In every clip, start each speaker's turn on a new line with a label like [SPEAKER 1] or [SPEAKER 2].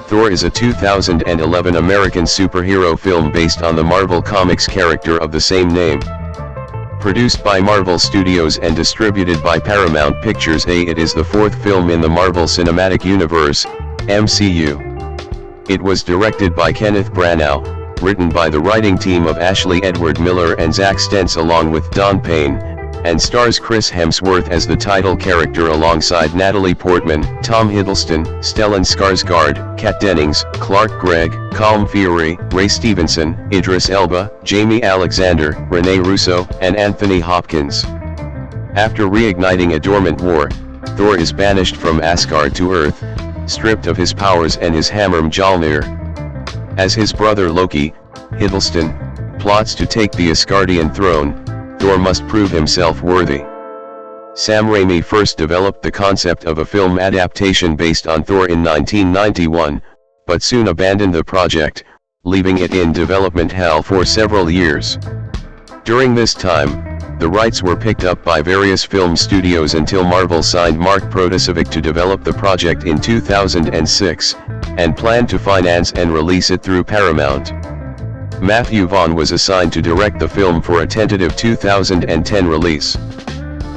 [SPEAKER 1] Thor is a 2011 American superhero film based on the Marvel Comics character of the same name. Produced by Marvel Studios and distributed by Paramount Pictures, it is the fourth film in the Marvel Cinematic Universe, MCU. It was directed by Kenneth Branagh, written by the writing team of Ashley Edward Miller and Zack Stentz along with Don Payne, and stars Chris Hemsworth as the title character alongside Natalie Portman, Tom Hiddleston, Stellan Skarsgård, Kat Dennings, Clark Gregg, Colm Feore, Ray Stevenson, Idris Elba, Jamie Alexander, Rene Russo, and Anthony Hopkins. After reigniting a dormant war, Thor is banished from Asgard to Earth, stripped of his powers and his hammer Mjolnir. As his brother Loki, Hiddleston, plots to take the Asgardian throne, Thor must prove himself worthy. Sam Raimi first developed the concept of a film adaptation based on Thor in 1991, but soon abandoned the project, leaving it in development hell for several years. During this time, the rights were picked up by various film studios until Marvel signed Mark Protasiewicz to develop the project in 2006, and planned to finance and release it through Paramount. Matthew Vaughn was assigned to direct the film for a tentative 2010 release.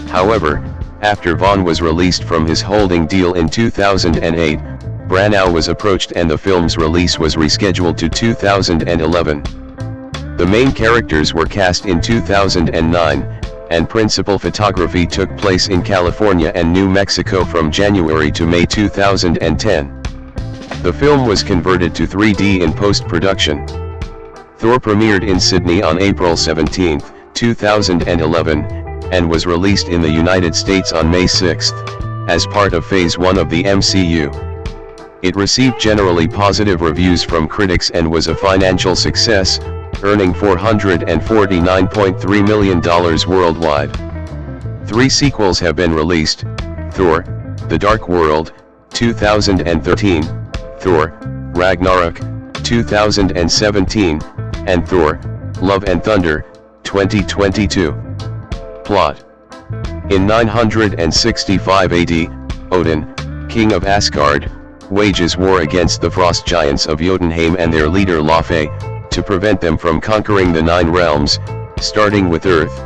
[SPEAKER 1] However, after Vaughn was released from his holding deal in 2008, Branagh was approached and the film's release was rescheduled to 2011. The main characters were cast in 2009, and principal photography took place in California and New Mexico from January to May 2010. The film was converted to 3D in post-production. Thor premiered in Sydney on April 17, 2011, and was released in the United States on May 6, as part of Phase 1 of the MCU. It received generally positive reviews from critics and was a financial success, earning $449.3 million worldwide. 3 sequels have been released: Thor: The Dark World, 2013, Thor: Ragnarok, 2017, and Thor: Love and Thunder, 2022. Plot: in 965 AD, Odin, king of Asgard, wages war against the frost giants of Jotunheim and their leader Loki, to prevent them from conquering the 9 realms, starting with Earth.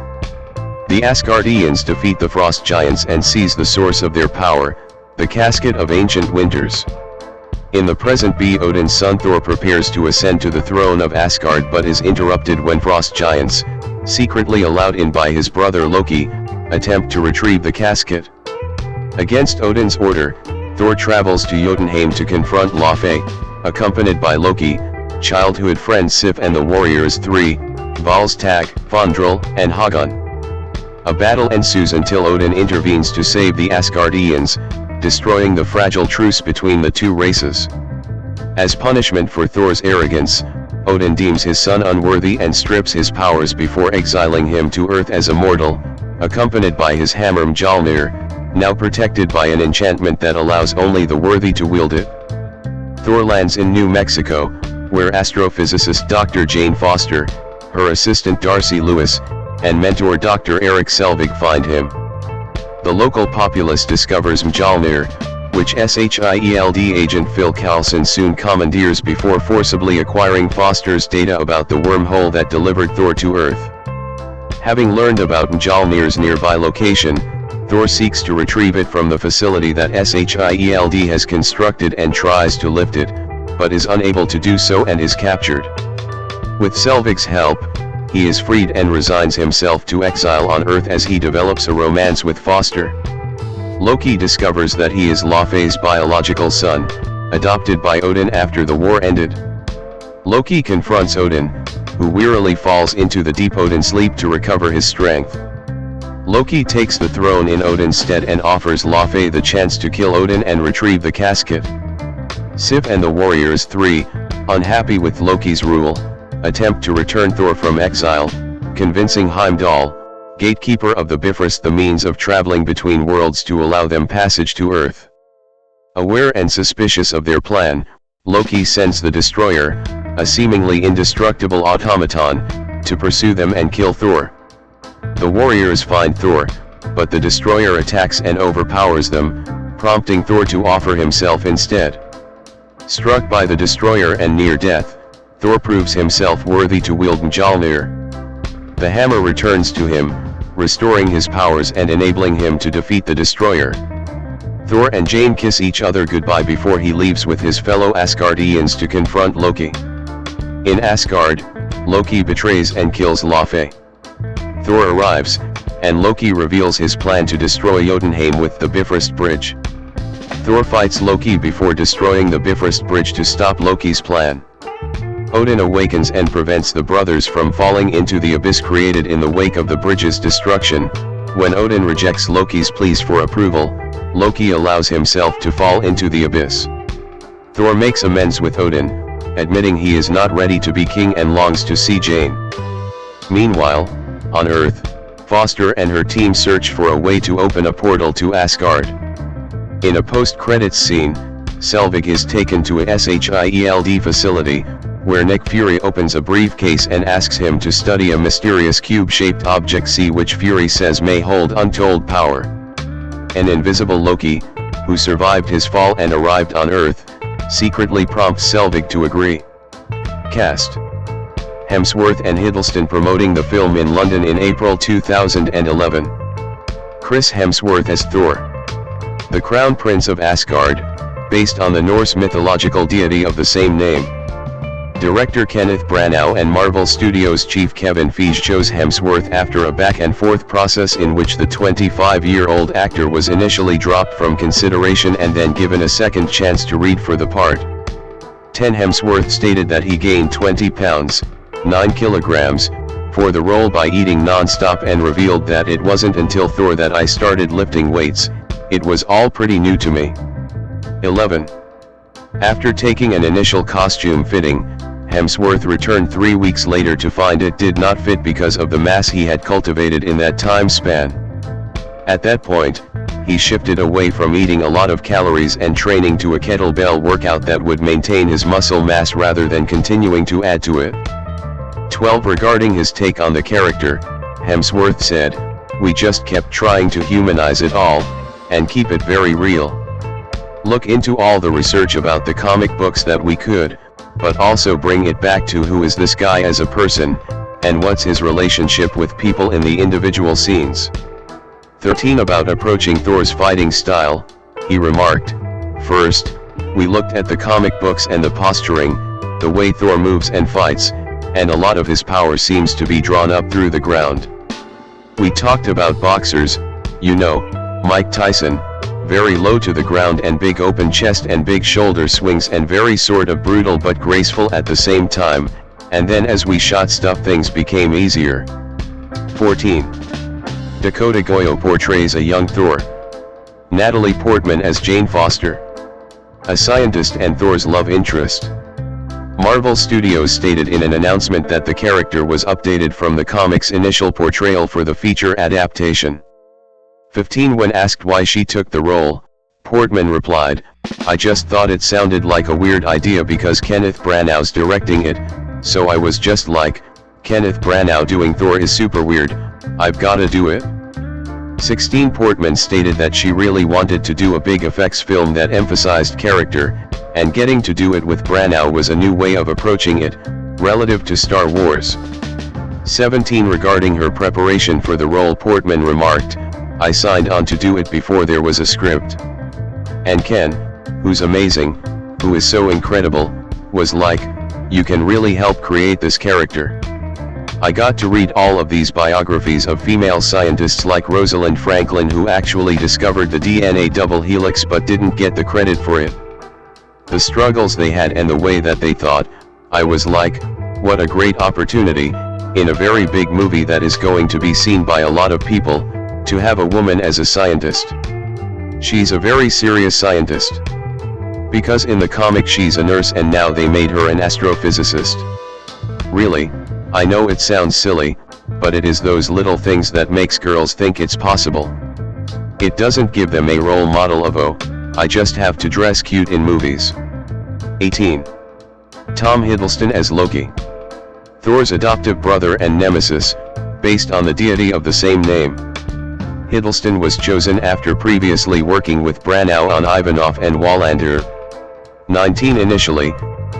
[SPEAKER 1] The Asgardians defeat the frost giants and seize the source of their power, the Casket of Ancient Winters. In the present, Odin's son Thor prepares to ascend to the throne of Asgard but is interrupted when frost giants, secretly allowed in by his brother Loki, attempt to retrieve the casket. Against Odin's order, Thor travels to Jotunheim to confront Loki, accompanied by Loki, childhood friend Sif and the warriors 3, Volstagg, Fandral, and Hagon. A battle ensues until Odin intervenes to save the Asgardians, destroying the fragile truce between the 2 races. As punishment for Thor's arrogance, Odin deems his son unworthy and strips his powers before exiling him to Earth as a mortal, accompanied by his hammer Mjolnir, now protected by an enchantment that allows only the worthy to wield it. Thor lands in New Mexico, where astrophysicist Dr. Jane Foster, her assistant Darcy Lewis, and mentor Dr. Eric Selvig find him. The local populace discovers Mjolnir, which SHIELD agent Phil Coulson soon commandeers before forcibly acquiring Foster's data about the wormhole that delivered Thor to Earth. Having learned about Mjolnir's nearby location, Thor seeks to retrieve it from the facility that SHIELD has constructed and tries to lift it, but is unable to do so and is captured. With Selvig's help, he is freed and resigns himself to exile on Earth as he develops a romance with Foster. Loki discovers that he is Loki's biological son, adopted by Odin after the war ended. Loki confronts Odin, who wearily falls into the deep Odin sleep to recover his strength. Loki takes the throne in Odin's stead and offers Loki the chance to kill Odin and retrieve the casket. Sif and the warriors 3, unhappy with Loki's rule, attempt to return Thor from exile, convincing Heimdall, gatekeeper of the Bifrost, the means of traveling between worlds to allow them passage to Earth. Aware and suspicious of their plan, Loki sends the Destroyer, a seemingly indestructible automaton, to pursue them and kill Thor. The warriors find Thor, but the Destroyer attacks and overpowers them, prompting Thor to offer himself instead. Struck by the destroyer and near death, Thor proves himself worthy to wield Mjolnir. The hammer returns to him, restoring his powers and enabling him to defeat the destroyer. Thor and Jane kiss each other goodbye before he leaves with his fellow Asgardians to confront Loki. In Asgard, Loki betrays and kills Laufey. Thor arrives, and Loki reveals his plan to destroy Jotunheim with the Bifrost Bridge. Thor fights Loki before destroying the Bifrost Bridge to stop Loki's plan. Odin awakens and prevents the brothers from falling into the abyss created in the wake of the bridge's destruction. When Odin rejects Loki's pleas for approval, Loki allows himself to fall into the abyss. Thor makes amends with Odin, admitting he is not ready to be king and longs to see Jane. Meanwhile, on Earth, Foster and her team search for a way to open a portal to Asgard. In a post-credits scene, Selvig is taken to a SHIELD facility, where Nick Fury opens a briefcase and asks him to study a mysterious cube-shaped object which Fury says may hold untold power. An invisible Loki, who survived his fall and arrived on Earth, secretly prompts Selvig to agree. Cast: Hemsworth and Hiddleston promoting the film in London in April 2011. Chris Hemsworth as Thor, the Crown Prince of Asgard, based on the Norse mythological deity of the same name. Director Kenneth Branagh and Marvel Studios chief Kevin Feige chose Hemsworth after a back-and-forth process in which the 25-year-old actor was initially dropped from consideration and then given a second chance to read for the part. Hemsworth stated that he gained 20 pounds, 9 kilograms, for the role by eating non-stop and revealed that it wasn't until Thor that I started lifting weights, it was all pretty new to me. 11. After taking an initial costume fitting, Hemsworth returned 3 weeks later to find it did not fit because of the mass he had cultivated in that time span. At that point, he shifted away from eating a lot of calories and training to a kettlebell workout that would maintain his muscle mass rather than continuing to add to it. 12. Regarding his take on the character, Hemsworth said, "We just kept trying to humanize it all, and keep it very real. Look into all the research about the comic books that we could, but also bring it back to who is this guy as a person, and what's his relationship with people in the individual scenes." 13. About approaching Thor's fighting style, he remarked, "First, we looked at the comic books and the posturing, the way Thor moves and fights, and a lot of his power seems to be drawn up through the ground. We talked about boxers, you know, Mike Tyson, very low to the ground and big open chest and big shoulder swings and very sort of brutal but graceful at the same time, and then as we shot stuff things became easier." 14. Dakota Goyo portrays a young Thor. Natalie Portman as Jane Foster, a scientist and Thor's love interest. Marvel Studios stated in an announcement that the character was updated from the comic's initial portrayal for the feature adaptation. 15. When asked why she took the role, Portman replied, "I just thought it sounded like a weird idea because Kenneth Branagh's directing it, so I was just like, Kenneth Branagh doing Thor is super weird, I've gotta do it." 16. Portman stated that she really wanted to do a big effects film that emphasized character, and getting to do it with Branagh was a new way of approaching it, relative to Star Wars. 17. Regarding her preparation for the role, Portman remarked, "I signed on to do it before there was a script. And Ken, who's amazing, who is so incredible, was like, you can really help create this character." I got to read all of these biographies of female scientists like Rosalind Franklin who actually discovered the DNA double helix but didn't get the credit for it. The struggles they had and the way that they thought, I was like, what a great opportunity, in a very big movie that is going to be seen by a lot of people, to have a woman as a scientist. She's a very serious scientist. Because in the comic she's a nurse and now they made her an astrophysicist. Really, I know it sounds silly, but it is those little things that makes girls think it's possible. It doesn't give them a role model of oh, I just have to dress cute in movies. 18. Tom Hiddleston as Loki. Thor's adoptive brother and nemesis, based on the deity of the same name. Hiddleston was chosen after previously working with Branagh on Ivanov and Wallander. 19 Initially,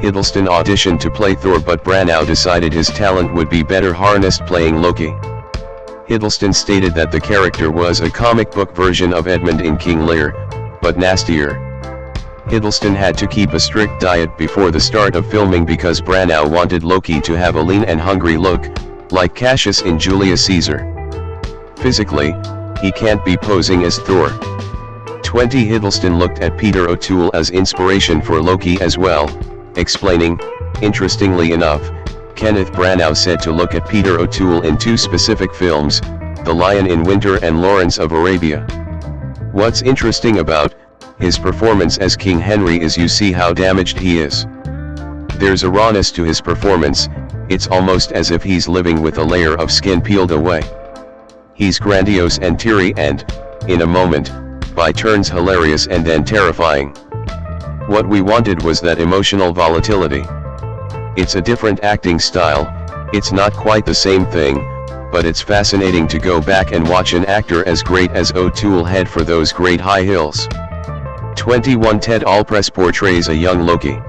[SPEAKER 1] Hiddleston auditioned to play Thor, but Branagh decided his talent would be better harnessed playing Loki. Hiddleston stated that the character was a comic book version of Edmund in King Lear, but nastier. Hiddleston had to keep a strict diet before the start of filming because Branagh wanted Loki to have a lean and hungry look, like Cassius in Julius Caesar. Physically, he can't be posing as Thor. 20 Hiddleston looked at Peter O'Toole as inspiration for Loki as well, explaining, interestingly enough, Kenneth Branagh said to look at Peter O'Toole in two specific films, The Lion in Winter and Lawrence of Arabia. What's interesting about his performance as King Henry is you see how damaged he is. There's a rawness to his performance, it's almost as if he's living with a layer of skin peeled away. He's grandiose and teary and, in a moment, by turns hilarious and then terrifying. What we wanted was that emotional volatility. It's a different acting style, it's not quite the same thing, but it's fascinating to go back and watch an actor as great as O'Toole head for those great high hills. 21 Ted Allpress portrays a young Loki.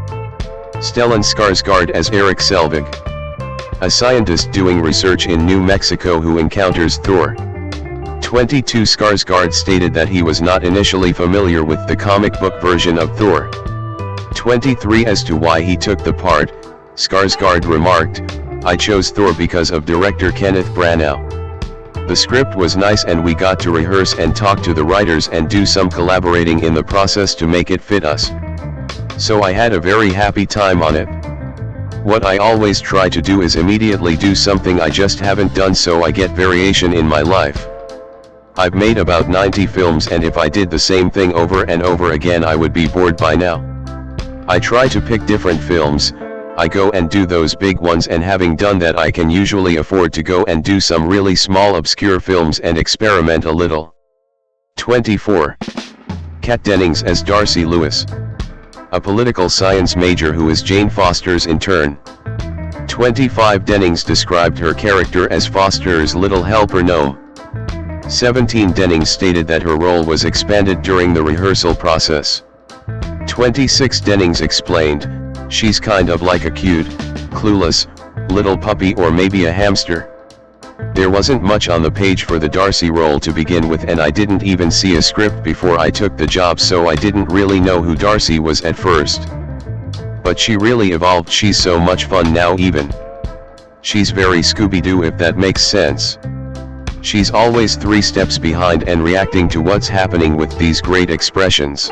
[SPEAKER 1] Stellan Skarsgård as Erik Selvig. A scientist doing research in New Mexico who encounters Thor. 22 Skarsgård stated that he was not initially familiar with the comic book version of Thor. 23 As to why he took the part, Skarsgård remarked, "I chose Thor because of director Kenneth Branagh. The script was nice and we got to rehearse and talk to the writers and do some collaborating in the process to make it fit us. So I had a very happy time on it. What I always try to do is immediately do something I just haven't done so I get variation in my life. I've made about 90 films and if I did the same thing over and over again I would be bored by now. I try to pick different films, I go and do those big ones and having done that I can usually afford to go and do some really small obscure films and experiment a little." 24. Kat Dennings as Darcy Lewis. A political science major who is Jane Foster's intern. 25 Dennings described her character as Foster's little helper gnome. 17 Dennings stated that her role was expanded during the rehearsal process. 26 Dennings explained, "She's kind of like a cute, clueless, little puppy or maybe a hamster. There wasn't much on the page for the Darcy role to begin with and I didn't even see a script before I took the job so I didn't really know who Darcy was at first. But she really evolved, she's so much fun now even. She's very Scooby-Doo if that makes sense. She's always 3 steps behind and reacting to what's happening with these great expressions.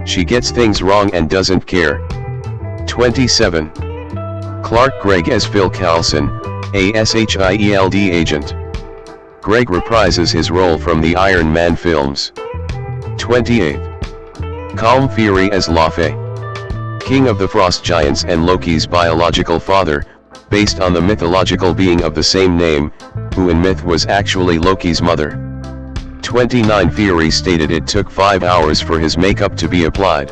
[SPEAKER 1] She gets things wrong and doesn't care." 27. Clark Gregg as Phil Coulson, a SHIELD agent. Gregg reprises his role from the Iron Man films. 28. Colm Feore as Laufey. King of the Frost Giants and Loki's biological father, based on the mythological being of the same name, who in myth was actually Loki's mother. 29 Feore stated it took 5 hours for his makeup to be applied.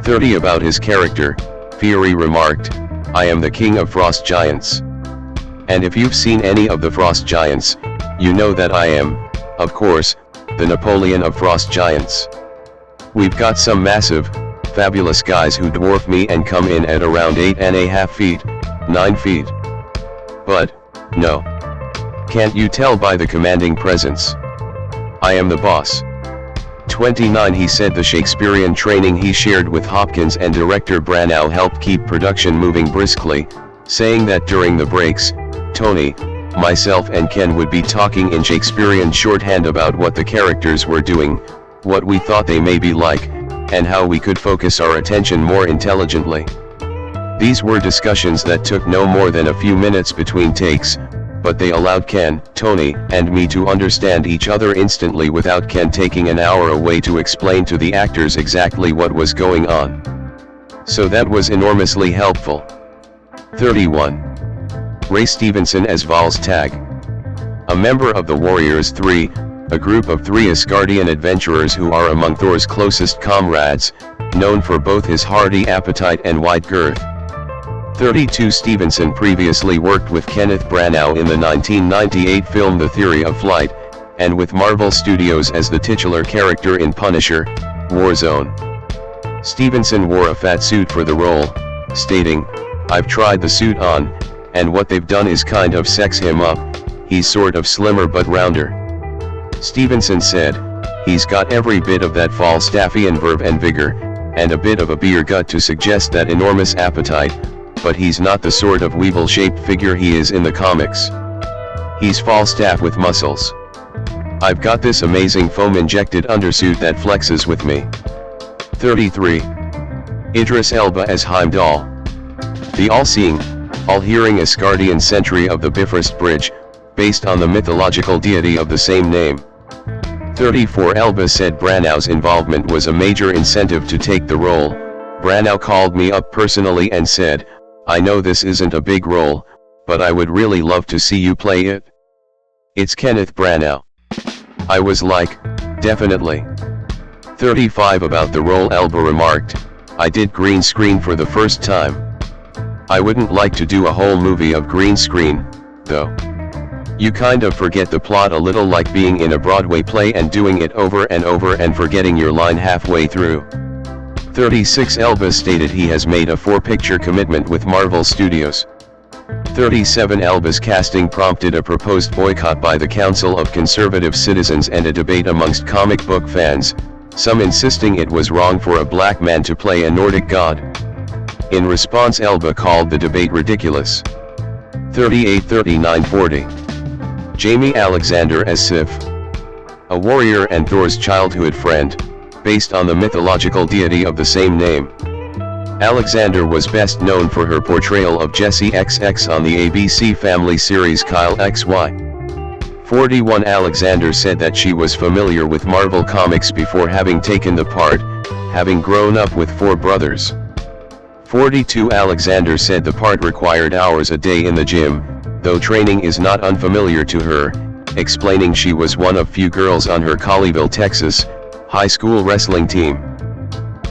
[SPEAKER 1] 30 About his character, Feore remarked, "I am the king of frost giants. And if you've seen any of the frost giants, you know that I am, of course, the Napoleon of frost giants. We've got some massive, fabulous guys who dwarf me and come in at around 8.5 feet, 9 feet. But, no. Can't you tell by the commanding presence? I am the boss." 29 He said the Shakespearean training he shared with Hopkins and director Branagh helped keep production moving briskly, saying that during the breaks, Tony, myself and Ken would be talking in Shakespearean shorthand about what the characters were doing, what we thought they may be like, and how we could focus our attention more intelligently. These were discussions that took no more than a few minutes between takes, but they allowed Ken, Tony, and me to understand each other instantly without Ken taking an hour away to explain to the actors exactly what was going on. So that was enormously helpful. 31. Ray Stevenson as Val's Tag. A member of the Warriors 3, a group of 3 Asgardian adventurers who are among Thor's closest comrades, known for both his hearty appetite and wide girth. 32 Stevenson previously worked with Kenneth Branagh in the 1998 film The Theory of Flight, and with Marvel Studios as the titular character in Punisher, Warzone. Stevenson wore a fat suit for the role, stating, "I've tried the suit on, and what they've done is kind of sex him up, he's sort of slimmer but rounder." Stevenson said, "He's got every bit of that Falstaffian verve and vigor, and a bit of a beer gut to suggest that enormous appetite, but he's not the sort of weevil-shaped figure he is in the comics. He's Falstaff with muscles. I've got this amazing foam-injected undersuit that flexes with me." 33. Idris Elba as Heimdall. The all-seeing, all-hearing Asgardian sentry of the Bifrost Bridge, based on the mythological deity of the same name. 34. Elba said Branagh's involvement was a major incentive to take the role. "Branagh called me up personally and said, 'I know this isn't a big role, but I would really love to see you play it. It's Kenneth Branagh.' I was like, definitely." 35. About the role, Elba remarked, "I did green screen for the first time. I wouldn't like to do a whole movie of green screen, though. You kind of forget the plot a little, like being in a Broadway play and doing it over and over and forgetting your line halfway through." 36. Elba stated he has made a 4-picture commitment with Marvel Studios. 37. Elba's casting prompted a proposed boycott by the Council of Conservative Citizens and a debate amongst comic book fans, some insisting it was wrong for a black man to play a Nordic god. In response, Elba called the debate ridiculous. 38. 39. 40. Jamie Alexander as Sif. A warrior and Thor's childhood friend, based on the mythological deity of the same name. Alexander was best known for her portrayal of Jessie XX on the ABC Family series Kyle XY. 41. Alexander said that she was familiar with Marvel Comics before having taken the part, having grown up with 4 brothers. 42. Alexander said the part required hours a day in the gym, though training is not unfamiliar to her, explaining she was one of few girls on her Colleyville, Texas, high school wrestling team.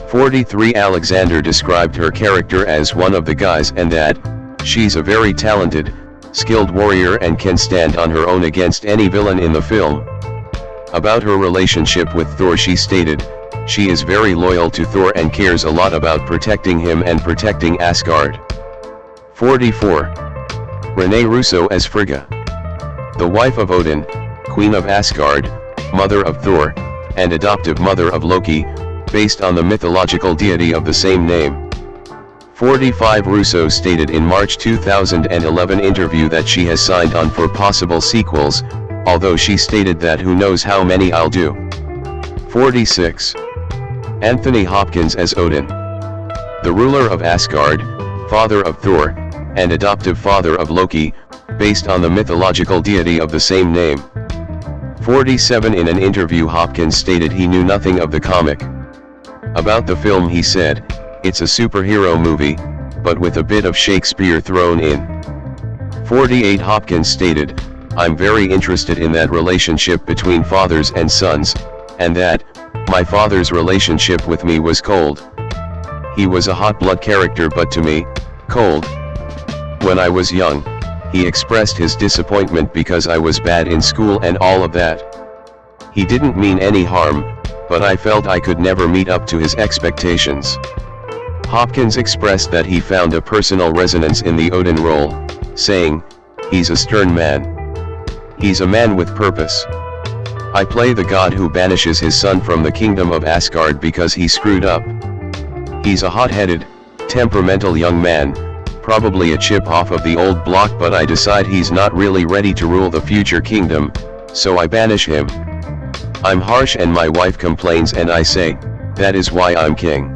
[SPEAKER 1] 43. Alexander described her character as one of the guys and that, she's a very talented, skilled warrior and can stand on her own against any villain in the film. About her relationship with Thor, she stated, "She is very loyal to Thor and cares a lot about protecting him and protecting Asgard." 44. Renee Russo as Frigga. The wife of Odin, Queen of Asgard, mother of Thor, and adoptive mother of Loki, based on the mythological deity of the same name. 45. Russo stated in March 2011 interview that she has signed on for possible sequels, although she stated that who knows how many I'll do. 46. Anthony Hopkins as Odin. The ruler of Asgard, father of Thor, and adoptive father of Loki, based on the mythological deity of the same name. 47. In an interview, Hopkins stated he knew nothing of the comic. About the film he said, "It's a superhero movie, but with a bit of Shakespeare thrown in." 48. Hopkins stated, "I'm very interested in that relationship between fathers and sons, and that, my father's relationship with me was cold. He was a hot blood character but to me, cold. When I was young, he expressed his disappointment because I was bad in school and all of that. He didn't mean any harm, but I felt I could never meet up to his expectations." Hopkins expressed that he found a personal resonance in the Odin role, saying, "He's a stern man. He's a man with purpose. I play the god who banishes his son from the kingdom of Asgard because he screwed up. He's a hot-headed, temperamental young man, probably a chip off of the old block, but I decide he's not really ready to rule the future kingdom, so I banish him. I'm harsh and my wife complains and I say, that is why I'm king.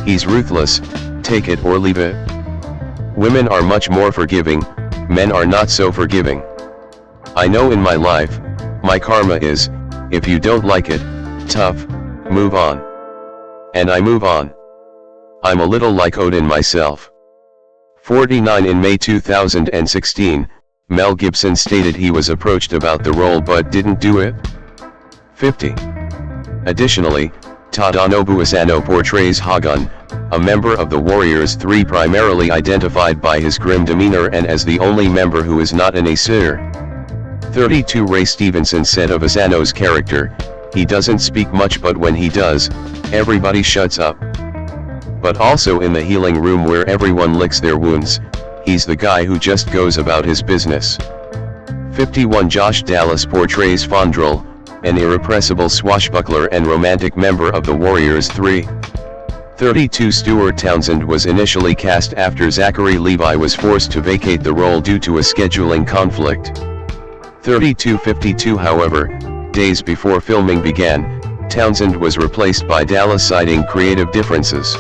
[SPEAKER 1] He's ruthless, take it or leave it. Women are much more forgiving, men are not so forgiving. I know in my life, my karma is, if you don't like it, tough, move on. And I move on. I'm a little like Odin myself." 49. In May 2016, Mel Gibson stated he was approached about the role but didn't do it. 50. Additionally, Tadanobu Asano portrays Hagun, a member of the Warriors 3 primarily identified by his grim demeanor and as the only member who is not an Aesir. 32. Ray Stevenson said of Asano's character, "He doesn't speak much but when he does, everybody shuts up. but also in the healing room where everyone licks their wounds. He's the guy who just goes about his business. 51 Josh Dallas portrays Fondrel, an irrepressible swashbuckler and romantic member of the Warriors 3. 32 Stuart Townsend was initially cast after Zachary Levi was forced to vacate the role due to a scheduling conflict. 32-52 However, days before filming began, Townsend was replaced by Dallas citing creative differences.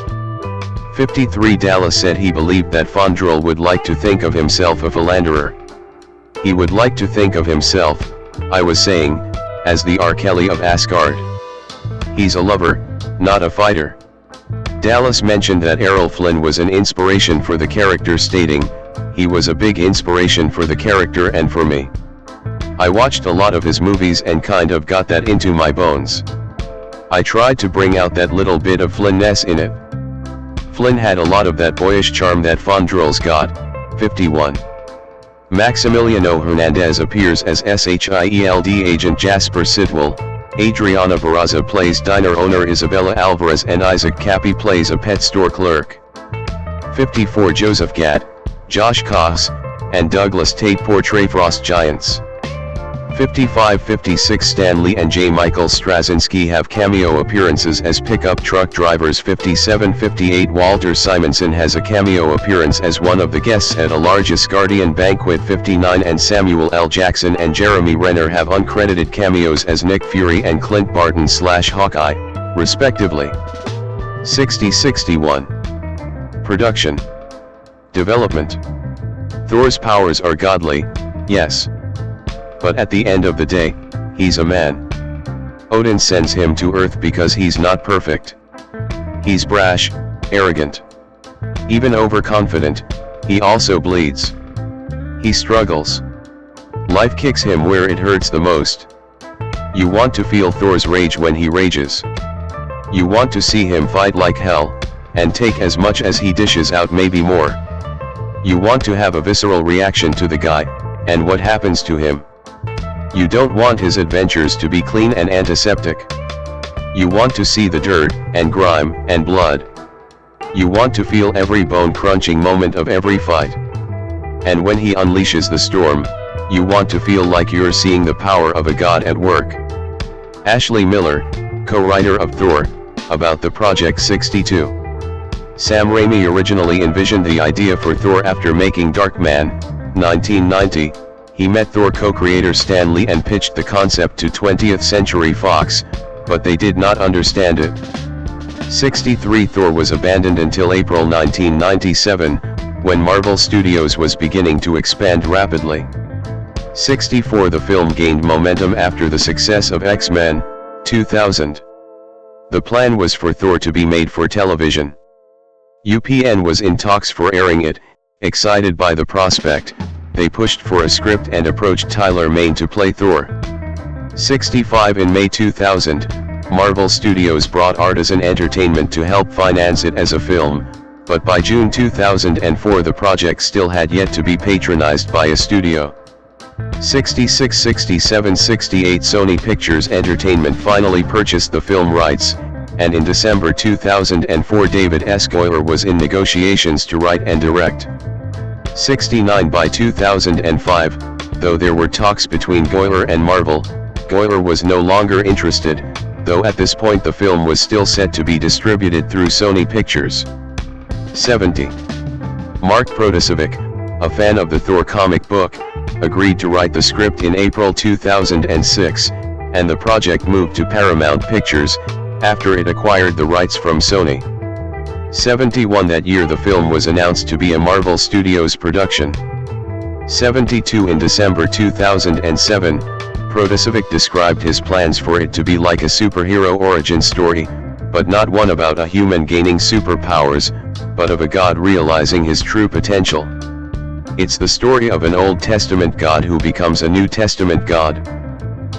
[SPEAKER 1] 53 Dallas said he believed that Fondrel would like to think of himself a philanderer. He would like to think of himself, I was saying, as the R. Kelly of Asgard. He's a lover, not a fighter. Dallas mentioned that Errol Flynn was an inspiration for the character, stating, "He was a big inspiration for the character and for me. I watched a lot of his movies and kind of got that into my bones. I tried to bring out that little bit of Flynn-ness in it." Flynn had a lot of that boyish charm that Fondrel's got. 51. Maximiliano Hernandez appears as SHIELD agent Jasper Sidwell, Adriana Barraza plays diner owner Isabella Alvarez, and Isaac Cappy plays a pet store clerk. 54 Joseph Gad, Josh Koss, and Douglas Tate portray frost giants. 55-56 Stan Lee and J. Michael Straczynski have cameo appearances as pickup truck drivers. 57-58 Walter Simonson has a cameo appearance as one of the guests at a large Asgardian banquet. 59 and Samuel L. Jackson and Jeremy Renner have uncredited cameos as Nick Fury and Clint Barton/Hawkeye, respectively. 60-61 Production. Development. Thor's powers are godly, yes. But at the end of the day, he's a man. Odin sends him to Earth because he's not perfect. He's brash, arrogant, even overconfident. He also bleeds. He struggles. Life kicks him where it hurts the most. You want to feel Thor's rage when he rages. You want to see him fight like hell, and take as much as he dishes out, maybe more. You want to have a visceral reaction to the guy, and what happens to him. You don't want his adventures to be clean and antiseptic. You want to see the dirt, and grime, and blood. You want to feel every bone-crunching moment of every fight. And when he unleashes the storm, you want to feel like you're seeing the power of a god at work. Ashley Miller, co-writer of Thor, about the project. 62. Sam Raimi originally envisioned the idea for Thor after making Darkman, 1990. He met Thor co-creator Stan Lee and pitched the concept to 20th Century Fox, but they did not understand it. 63 Thor was abandoned until April 1997, when Marvel Studios was beginning to expand rapidly. 64 The film gained momentum after the success of X-Men, 2000. The plan was for Thor to be made for television. UPN was in talks for airing it. Excited by the prospect, they pushed for a script and approached Tyler Mane to play Thor. 65 In May 2000, Marvel Studios brought Artisan Entertainment to help finance it as a film, but by June 2004 the project still had yet to be patronized by a studio. 66 67 68 Sony Pictures Entertainment finally purchased the film rights, and in December 2004 David S. Goyer was in negotiations to write and direct. 69 By 2005, though there were talks between Goyer and Marvel, Goyer was no longer interested, though at this point the film was still set to be distributed through Sony Pictures. 70. Mark Protasevich, a fan of the Thor comic book, agreed to write the script in April 2006, and the project moved to Paramount Pictures, after it acquired the rights from Sony. 71 That year the film was announced to be a Marvel Studios production. 72 In December 2007, Protasevich described his plans for it to be like a superhero origin story, but not one about a human gaining superpowers, but of a god realizing his true potential. It's the story of an Old Testament god who becomes a New Testament god.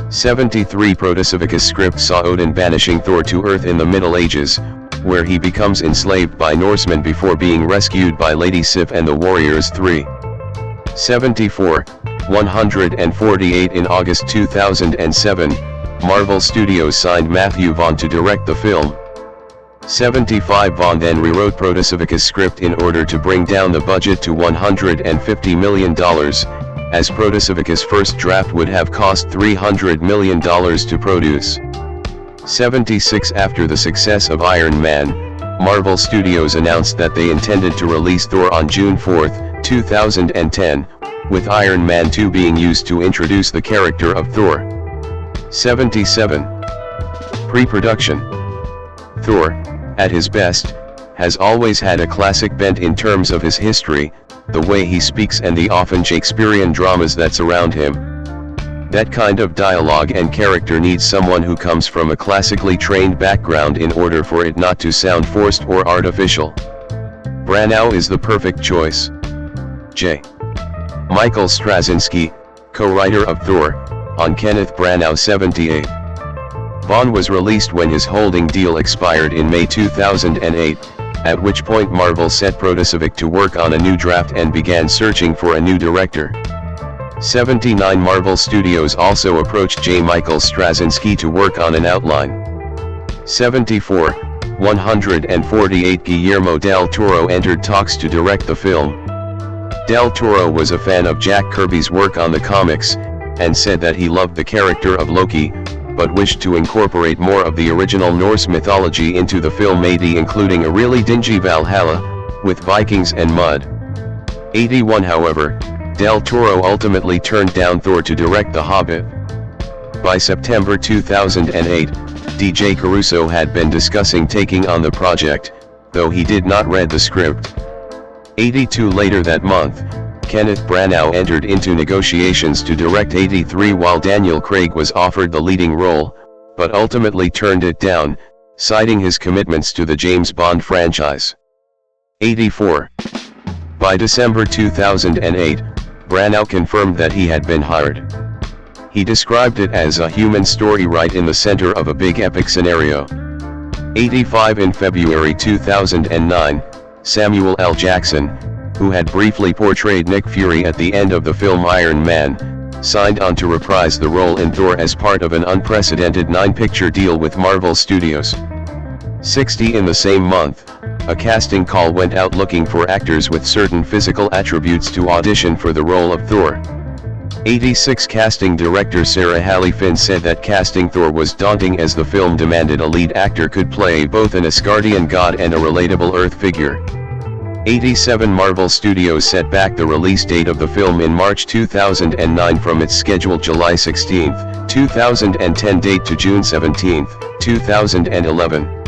[SPEAKER 1] 73 Protasevich's script saw Odin banishing Thor to Earth in the Middle Ages, where he becomes enslaved by Norsemen before being rescued by Lady Sif and the Warriors 3. 74, 148 In August 2007, Marvel Studios signed Matthew Vaughn to direct the film. 75 Vaughn then rewrote Protasevic's script in order to bring down the budget to $150 million, as Protasevic's first draft would have cost $300 million to produce. 76 After the success of Iron Man, Marvel Studios announced that they intended to release Thor on June 4, 2010, with Iron Man 2 being used to introduce the character of Thor. 77. Pre-production. Thor, at his best, has always had a classic bent in terms of his history, the way he speaks and the often Shakespearean dramas that surround him. That kind of dialogue and character needs someone who comes from a classically trained background in order for it not to sound forced or artificial. Branagh is the perfect choice. J. Michael Straczynski, co-writer of Thor, on Kenneth Branagh. 78. Vaughn was released when his holding deal expired in May 2008, at which point Marvel set Protasevic to work on a new draft and began searching for a new director. 79 Marvel Studios also approached J. Michael Straczynski to work on an outline. 74, 148 Guillermo del Toro entered talks to direct the film. Del Toro was a fan of Jack Kirby's work on the comics, and said that he loved the character of Loki, but wished to incorporate more of the original Norse mythology into the film, including a really dingy Valhalla, with Vikings and mud. 81 However, Del Toro ultimately turned down Thor to direct The Hobbit. By September 2008, DJ Caruso had been discussing taking on the project, though he did not read the script. 82 Later that month, Kenneth Branagh entered into negotiations to direct 83 while Daniel Craig was offered the leading role, but ultimately turned it down, citing his commitments to the James Bond franchise. 84. By December 2008, Branagh confirmed that he had been hired. He described it as a human story right in the center of a big epic scenario. 85 In February 2009, Samuel L. Jackson, who had briefly portrayed Nick Fury at the end of the film Iron Man, signed on to reprise the role in Thor as part of an unprecedented 9-picture deal with Marvel Studios. 60 In the same month, a casting call went out looking for actors with certain physical attributes to audition for the role of Thor. 86 Casting director Sarah Halley Finn said that casting Thor was daunting as the film demanded a lead actor could play both an Asgardian god and a relatable Earth figure. 87 Marvel Studios set back the release date of the film in March 2009 from its scheduled July 16, 2010 date to June 17, 2011.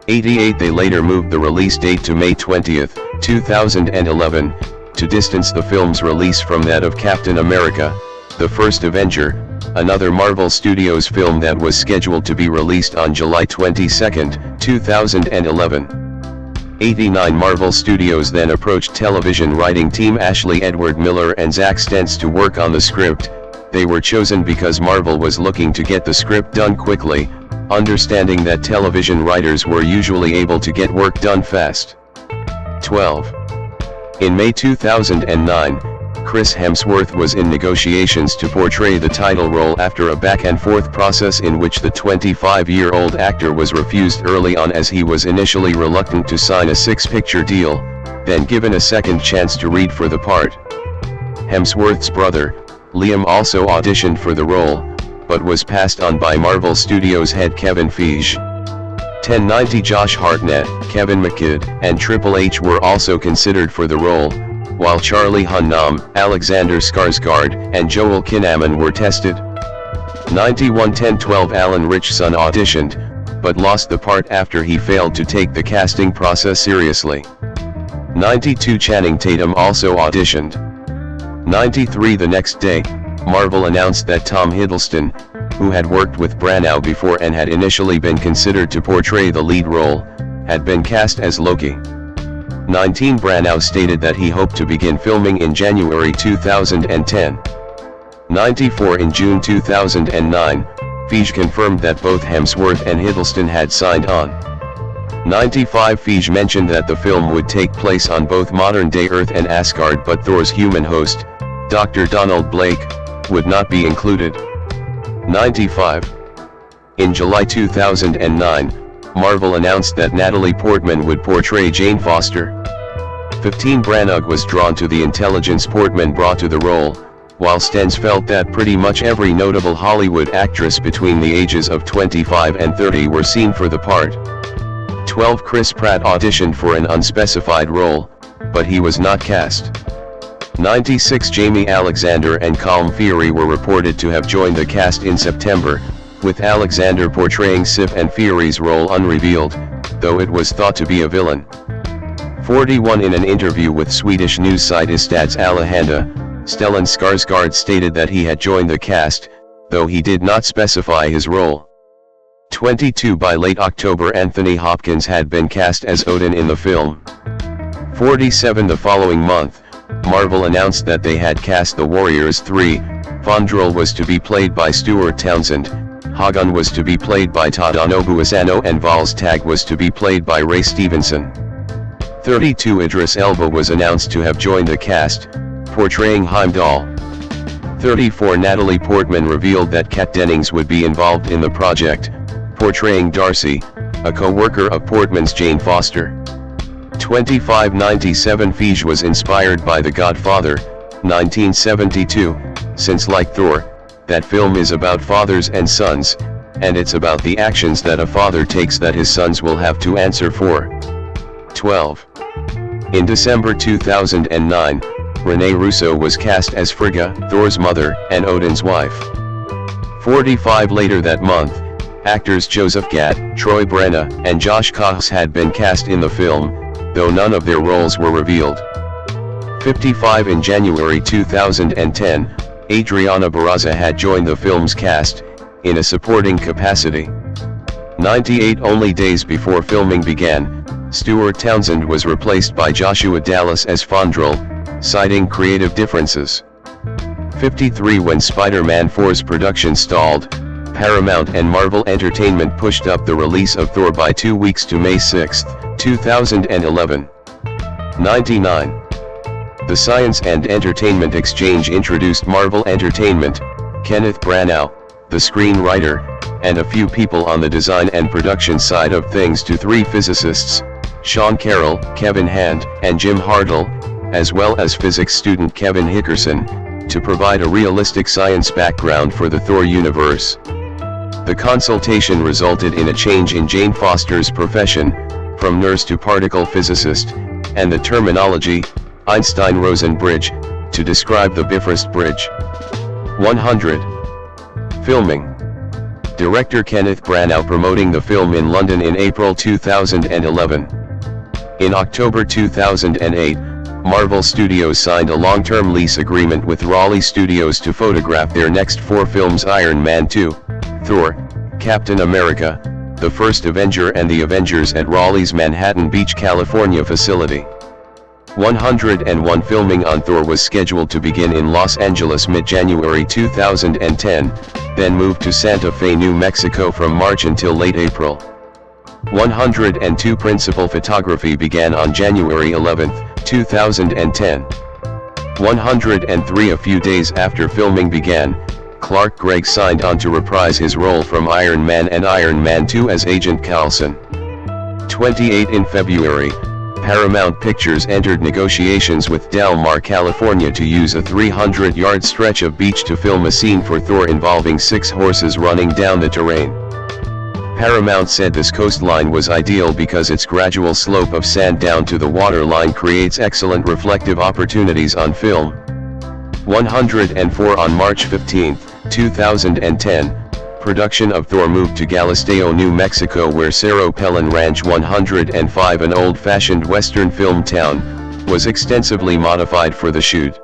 [SPEAKER 1] 88 They later moved the release date to May 20, 2011, to distance the film's release from that of Captain America, The First Avenger, another Marvel Studios film that was scheduled to be released on July 22, 2011. 89 Marvel Studios then approached television writing team Ashley Edward Miller and Zack Stentz to work on the script. They were chosen because Marvel was looking to get the script done quickly, understanding that television writers were usually able to get work done fast. 12. In May 2009, Chris Hemsworth was in negotiations to portray the title role after a back-and-forth process in which the 25-year-old actor was refused early on as he was initially reluctant to sign a 6-picture deal, then given a second chance to read for the part. Hemsworth's brother, Liam, also auditioned for the role, but was passed on by Marvel Studios head Kevin Feige. 1090 Josh Hartnett, Kevin McKidd, and Triple H were also considered for the role, while Charlie Hunnam, Alexander Skarsgård, and Joel Kinnaman were tested. 91 1012 Alan Ritchson auditioned, but lost the part after he failed to take the casting process seriously. 92 Channing Tatum also auditioned. 93 The next day, Marvel announced that Tom Hiddleston, who had worked with Branagh before and had initially been considered to portray the lead role, had been cast as Loki. 19 Branagh stated that he hoped to begin filming in January 2010. 94 In June 2009, Feige confirmed that both Hemsworth and Hiddleston had signed on. 95 Feige mentioned that the film would take place on both modern-day Earth and Asgard, but Thor's human host, Dr. Donald Blake, would not be included. 95. In July 2009, Marvel announced that Natalie Portman would portray Jane Foster. 15 Branagh was drawn to the intelligence Portman brought to the role, while Stenz felt that pretty much every notable Hollywood actress between the ages of 25 and 30 were seen for the part. 12 Chris Pratt auditioned for an unspecified role, but he was not cast. 96 Jamie Alexander and Colm Feore were reported to have joined the cast in September, with Alexander portraying Sif and Fiore's role unrevealed, though it was thought to be a villain. 41 In an interview with Swedish news site Istats Allehanda, Stellan Skarsgård stated that he had joined the cast, though he did not specify his role. 22 By late October Anthony Hopkins had been cast as Odin in the film. 47 The following month, Marvel announced that they had cast The Warriors 3, Fandral was to be played by Stuart Townsend, Hagun was to be played by Tadanobu Asano and Volstagg was to be played by Ray Stevenson. 32 Idris Elba was announced to have joined the cast, portraying Heimdall. 34 Natalie Portman revealed that Kat Dennings would be involved in the project, portraying Darcy, a co-worker of Portman's Jane Foster. 25 97 Feige was inspired by The Godfather, 1972, since like Thor, that film is about fathers and sons, and it's about the actions that a father takes that his sons will have to answer for. 12. In December 2009, Renee Russo was cast as Frigga, Thor's mother, and Odin's wife. 45 Later that month, actors Joseph Gad, Troy Brenna, and Josh Cox had been cast in the film, though none of their roles were revealed. 55 In January 2010, Adriana Barraza had joined the film's cast, in a supporting capacity. 98 Only days before filming began, Stuart Townsend was replaced by Joshua Dallas as Fandral, citing creative differences. 53 When Spider-Man 4's production stalled, Paramount and Marvel Entertainment pushed up the release of Thor by 2 weeks to May 6, 2011. 99. The Science and Entertainment Exchange introduced Marvel Entertainment, Kenneth Branagh, the screenwriter, and a few people on the design and production side of things to 3 physicists, Sean Carroll, Kevin Hand, and Jim Hartle, as well as physics student Kevin Hickerson, to provide a realistic science background for the Thor universe. The consultation resulted in a change in Jane Foster's profession, from nurse to particle physicist, and the terminology, Einstein-Rosen bridge, to describe the Bifrost Bridge. 100. Filming. Director Kenneth Branagh promoting the film in London in April 2011. In October 2008, Marvel Studios signed a long-term lease agreement with Raleigh Studios to photograph their next 4 films: Iron Man 2, Thor, Captain America, The First Avenger and The Avengers at Raleigh's Manhattan Beach, California facility. 101 Filming on Thor was scheduled to begin in Los Angeles mid-January 2010, then moved to Santa Fe, New Mexico from March until late April. 102 Principal photography began on January 11, 2010. 103 A few days after filming began, Clark Gregg signed on to reprise his role from Iron Man and Iron Man 2 as Agent Coulson. 28 In February, Paramount Pictures entered negotiations with Del Mar, California to use a 300-yard stretch of beach to film a scene for Thor involving 6 horses running down the terrain. Paramount said this coastline was ideal because its gradual slope of sand down to the waterline creates excellent reflective opportunities on film. 104 On March 15, 2010, production of Thor moved to Galisteo, New Mexico, where Cerro Pelon Ranch 105, an old-fashioned Western film town, was extensively modified for the shoot.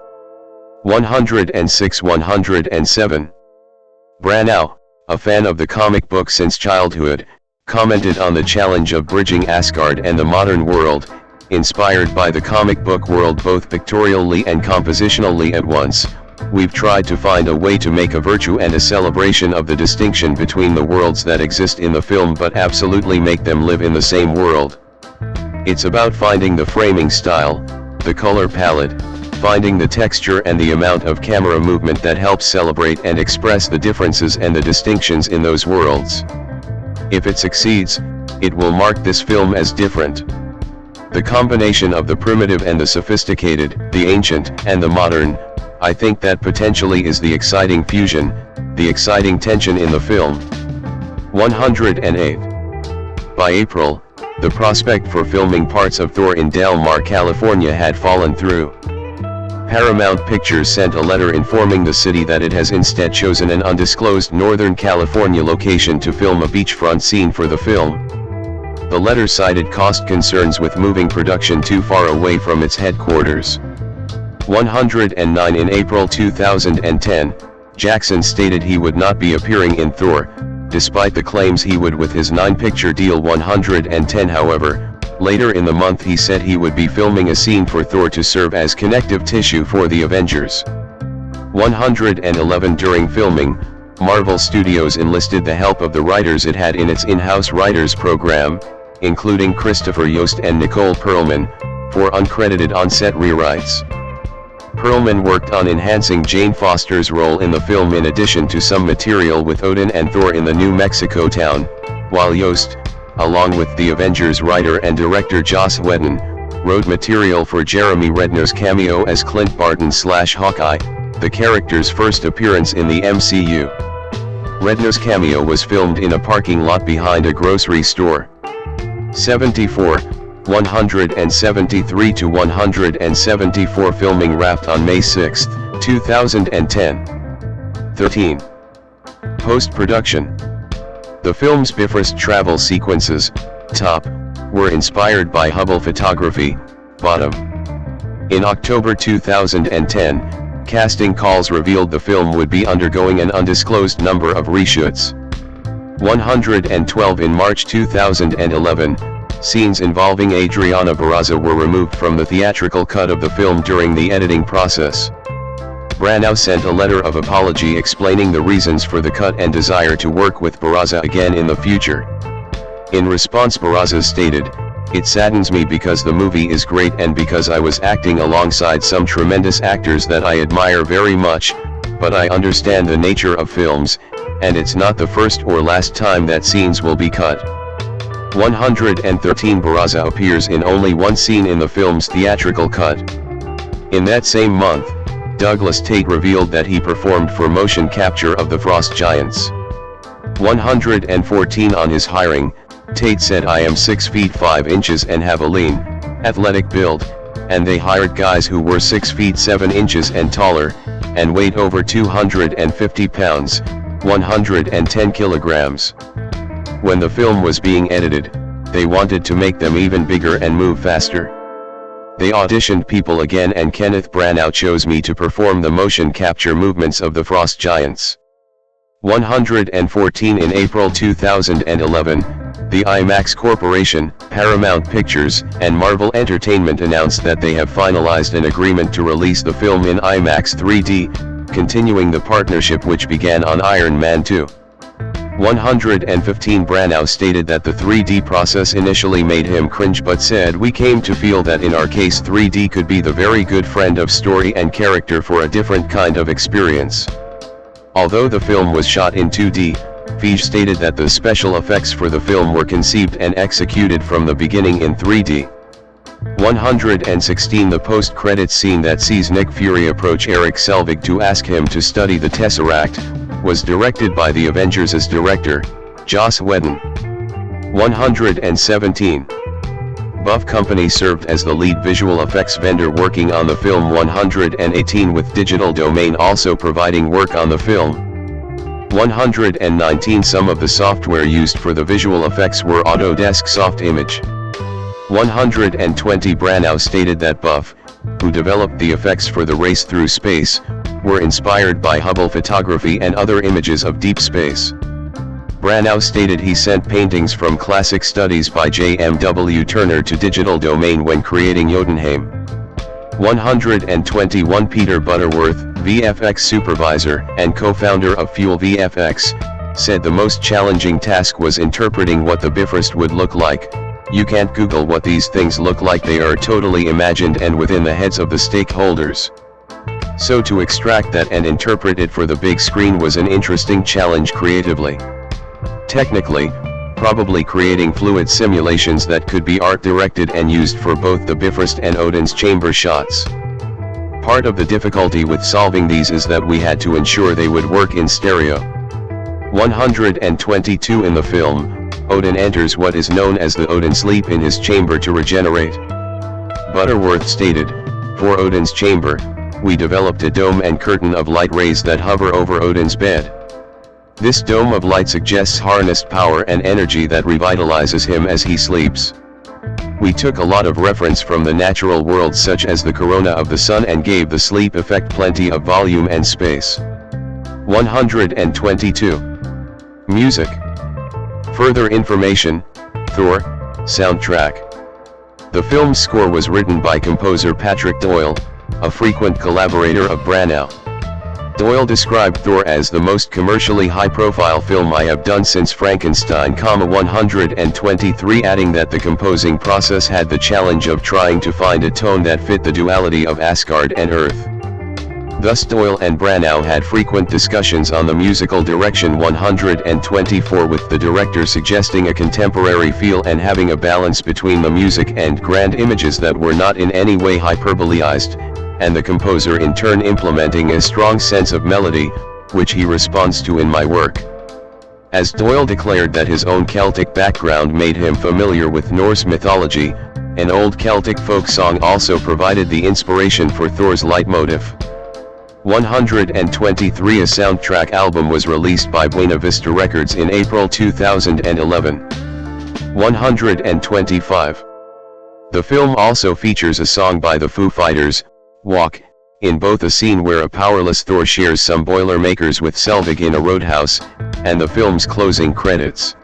[SPEAKER 1] 106 107. Branagh, a fan of the comic book since childhood, commented on the challenge of bridging Asgard and the modern world, inspired by the comic book world both pictorially and compositionally at once. We've tried to find a way to make a virtue and a celebration of the distinction between the worlds that exist in the film but absolutely make them live in the same world. It's about finding the framing style, the color palette, finding the texture and the amount of camera movement that helps celebrate and express the differences and the distinctions in those worlds. If it succeeds, it will mark this film as different. The combination of the primitive and the sophisticated, the ancient and the modern, I think that potentially is the exciting fusion, the exciting tension in the film. 108. By April, the prospect for filming parts of Thor in Del Mar, California had fallen through. Paramount Pictures sent a letter informing the city that it has instead chosen an undisclosed Northern California location to film a beachfront scene for the film. The letter cited cost concerns with moving production too far away from its headquarters. 109. In April 2010, Jackson stated he would not be appearing in Thor, despite the claims he would with his 9-picture deal. 110. However, later in the month he said he would be filming a scene for Thor to serve as connective tissue for the Avengers. 111. During filming, Marvel Studios enlisted the help of the writers it had in its in-house writers program, including Christopher Yost and Nicole Perlman, for uncredited on-set rewrites. Perlman worked on enhancing Jane Foster's role in the film in addition to some material with Odin and Thor in the New Mexico town, while Yost, along with the Avengers writer and director Joss Whedon, wrote material for Jeremy Renner's cameo as Clint Barton/Hawkeye, the character's first appearance in the MCU. Renner's cameo was filmed in a parking lot behind a grocery store. 74. 173 to 174. Filming wrapped on May 6, 2010. 13. Post-production. The film's Bifrost travel sequences, top, were inspired by Hubble photography, bottom. In October 2010, casting calls revealed the film would be undergoing an undisclosed number of reshoots. 112. In March 2011, scenes involving Adriana Barraza were removed from the theatrical cut of the film during the editing process. Branagh sent a letter of apology explaining the reasons for the cut and desire to work with Barraza again in the future. In response, Barraza stated, "It saddens me because the movie is great and because I was acting alongside some tremendous actors that I admire very much, but I understand the nature of films, and it's not the first or last time that scenes will be cut." 113. Barraza appears in only one scene in the film's theatrical cut. In that same month, Douglas Tate revealed that he performed for motion capture of the Frost Giants. 114. On his hiring, Tate said, "I am 6 feet 5 inches and have a lean, athletic build, and they hired guys who were 6 feet 7 inches and taller, and weighed over 250 pounds, 110 kilograms. When the film was being edited, they wanted to make them even bigger and move faster. They auditioned people again and Kenneth Branagh chose me to perform the motion capture movements of the Frost Giants." 114. In April 2011, the IMAX Corporation, Paramount Pictures, and Marvel Entertainment announced that they have finalized an agreement to release the film in IMAX 3D, continuing the partnership which began on Iron Man 2. 115. Branagh stated that the 3D process initially made him cringe but said, "We came to feel that in our case 3D could be the very good friend of story and character for a different kind of experience." Although the film was shot in 2D, Feige stated that the special effects for the film were conceived and executed from the beginning in 3D. 116. The post-credits scene that sees Nick Fury approach Eric Selvig to ask him to study the Tesseract, was directed by the Avengers' director, Joss Whedon. 117. Buff Company served as the lead visual effects vendor working on the film. 118. With Digital Domain also providing work on the film. 119. Some of the software used for the visual effects were Autodesk Soft Image. 120. Branagh stated that Buff, who developed the effects for the race through space, were inspired by Hubble photography and other images of deep space. Branagh stated he sent paintings from classic studies by J.M.W. Turner to Digital Domain when creating Jotunheim. 121. Peter Butterworth, VFX supervisor and co-founder of Fuel VFX, said the most challenging task was interpreting what the Bifrost would look like. "You can't Google what these things look like, they are totally imagined and within the heads of the stakeholders. So to extract that and interpret it for the big screen was an interesting challenge creatively. Technically, probably creating fluid simulations that could be art-directed and used for both the Bifrost and Odin's chamber shots. Part of the difficulty with solving these is that we had to ensure they would work in stereo. 122 In the film, Odin enters what is known as the Odin sleep in his chamber to regenerate. Butterworth stated, "For Odin's chamber, we developed a dome and curtain of light rays that hover over Odin's bed. This dome of light suggests harnessed power and energy that revitalizes him as he sleeps. We took a lot of reference from the natural world such as the corona of the sun and gave the sleep effect plenty of volume and space." 122. Music. Further information, Thor, soundtrack. The film's score was written by composer Patrick Doyle, a frequent collaborator of Branagh. Doyle described Thor as the most commercially high-profile film I have done since Frankenstein, 123, adding that the composing process had the challenge of trying to find a tone that fit the duality of Asgard and Earth. Thus Doyle and Branagh had frequent discussions on the musical direction. 124 with the director suggesting a contemporary feel and having a balance between the music and grand images that were not in any way hyperbolaized, and the composer in turn implementing a strong sense of melody, which he responds to in my work. As Doyle declared that his own Celtic background made him familiar with Norse mythology, an old Celtic folk song also provided the inspiration for Thor's leitmotif. 123 A soundtrack album was released by Buena Vista Records in April 2011. 125. The film also features a song by the Foo Fighters, Walk, in both a scene where a powerless Thor shares some Boilermakers with Selvig in a roadhouse, and the film's closing credits.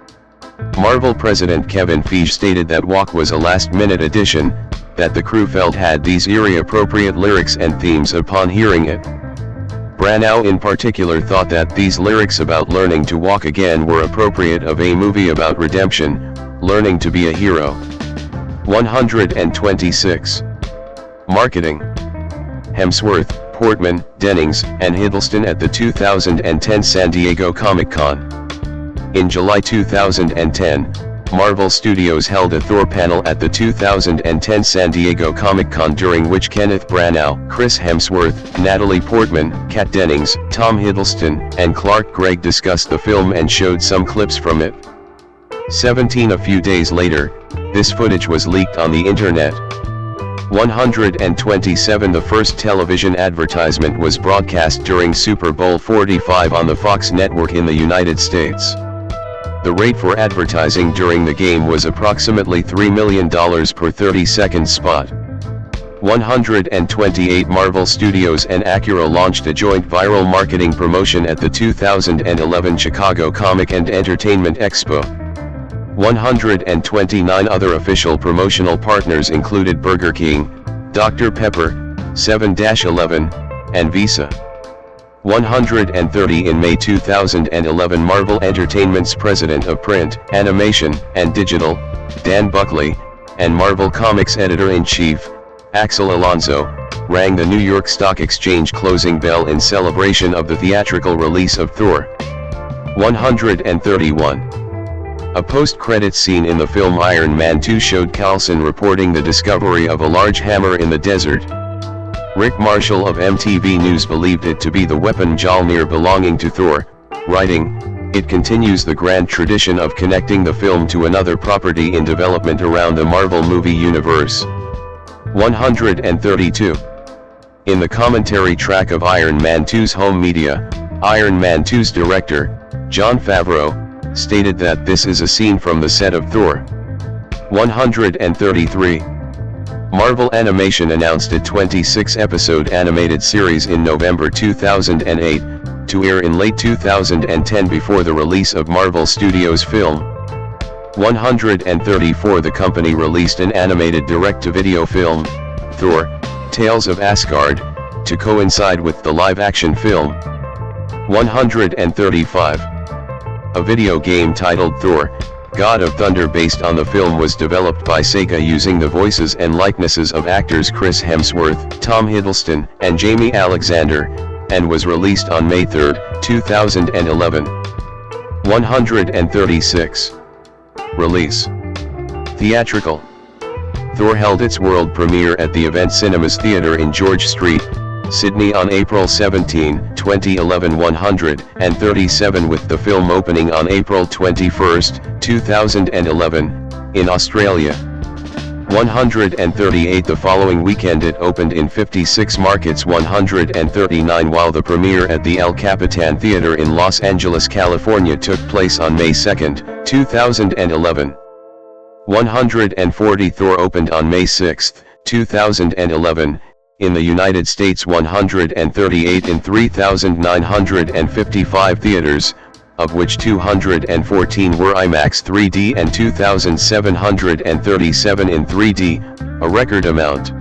[SPEAKER 1] Marvel president Kevin Feige stated that Walk was a last-minute addition, that the crew felt had these eerie-appropriate lyrics and themes upon hearing it. Branagh in particular thought that these lyrics about learning to walk again were appropriate of a movie about redemption, learning to be a hero. 126. Marketing. Hemsworth, Portman, Dennings, and Hiddleston at the 2010 San Diego Comic-Con. In July 2010, Marvel Studios held a Thor panel at the 2010 San Diego Comic-Con during which Kenneth Branagh, Chris Hemsworth, Natalie Portman, Kat Dennings, Tom Hiddleston, and Clark Gregg discussed the film and showed some clips from it. A few days later, this footage was leaked on the internet. 127 The first television advertisement was broadcast during Super Bowl 45 on the Fox network in the United States. The rate for advertising during the game was approximately $3 million per 30-second spot. 128 Marvel Studios and Acura launched a joint viral marketing promotion at the 2011 Chicago Comic and Entertainment Expo. 129 other official promotional partners included Burger King, Dr. Pepper, 7-Eleven, and Visa. 130 In May 2011 Marvel Entertainment's president of print, animation, and digital, Dan Buckley, and Marvel Comics editor-in-chief, Axel Alonso, rang the New York Stock Exchange closing bell in celebration of the theatrical release of Thor. 131. A post-credits scene in the film Iron Man 2 showed Coulson reporting the discovery of a large hammer in the desert. Rick Marshall of MTV News believed it to be the weapon Mjolnir belonging to Thor, writing, "It continues the grand tradition of connecting the film to another property in development around the Marvel movie universe." 132. In the commentary track of Iron Man 2's home media, Iron Man 2's director, Jon Favreau, stated that this is a scene from the set of Thor. 133. Marvel Animation announced a 26-episode animated series in November 2008, to air in late 2010 before the release of Marvel Studios' film. 134 The company released an animated direct-to-video film, Thor, Tales of Asgard, to coincide with the live-action film. 135. A video game titled Thor, God of Thunder based on the film was developed by Sega using the voices and likenesses of actors Chris Hemsworth, Tom Hiddleston, and Jamie Alexander, and was released on May 3, 2011. 136. Release. Theatrical. Thor held its world premiere at the Event Cinemas Theatre in George Street, Sydney on April 17, 2011 137 with the film opening on April 21, 2011, in Australia. 138 the following weekend it opened in 56 markets 139 while the premiere at the El Capitan Theatre in Los Angeles, California took place on May 2, 2011. 140 Thor opened on May 6, 2011, in the United States 138 in 3,955 theaters, of which 214 were IMAX 3D and 2,737 in 3D, a record amount.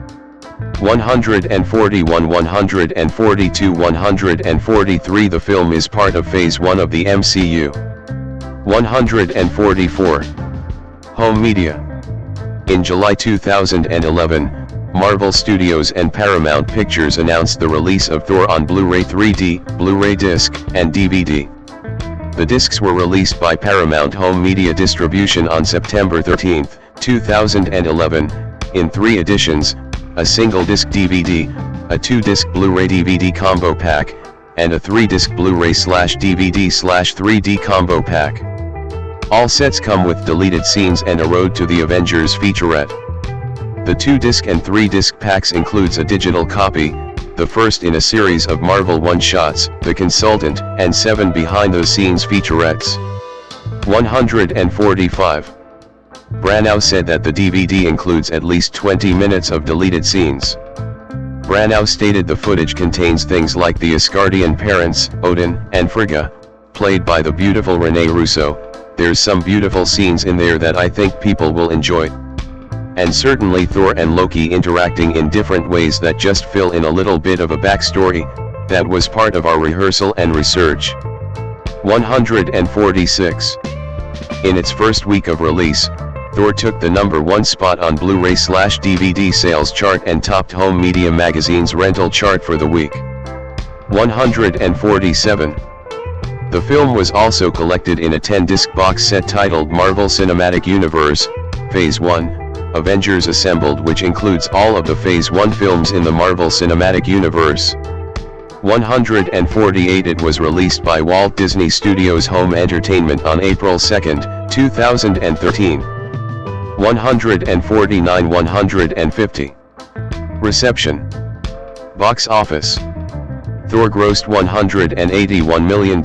[SPEAKER 1] 141 142 143 The film is part of Phase 1 of the MCU. 144. Home media. In July 2011, Marvel Studios and Paramount Pictures announced the release of Thor on Blu-ray 3D, Blu-ray disc, and DVD. The discs were released by Paramount Home Media Distribution on September 13, 2011, in 3 editions, a single-disc DVD, a 2-disc Blu-ray DVD combo pack, and a 3-disc Blu-ray/DVD/3D combo pack. All sets come with deleted scenes and a Road to the Avengers featurette. The 2-disc and 3-disc packs includes a digital copy, the first in a series of Marvel one-shots, The Consultant, and 7 behind-the-scenes featurettes. 145. Branagh said that the DVD includes at least 20 minutes of deleted scenes. Branagh stated the footage contains things like the Asgardian parents, Odin, and Frigga, played by the beautiful Renee Russo. There's some beautiful scenes in there that I think people will enjoy. And certainly Thor and Loki interacting in different ways that just fill in a little bit of a backstory, that was part of our rehearsal and research. 146. In its first week of release, Thor took the #1 spot on Blu-ray/DVD sales chart and topped Home Media Magazine's rental chart for the week. 147. The film was also collected in a 10-disc box set titled Marvel Cinematic Universe, Phase 1, Avengers Assembled, which includes all of the Phase 1 films in the Marvel Cinematic Universe. 148 It was released by Walt Disney Studios Home Entertainment on April 2, 2013. 149 150. Reception. Box office. Thor grossed $181 million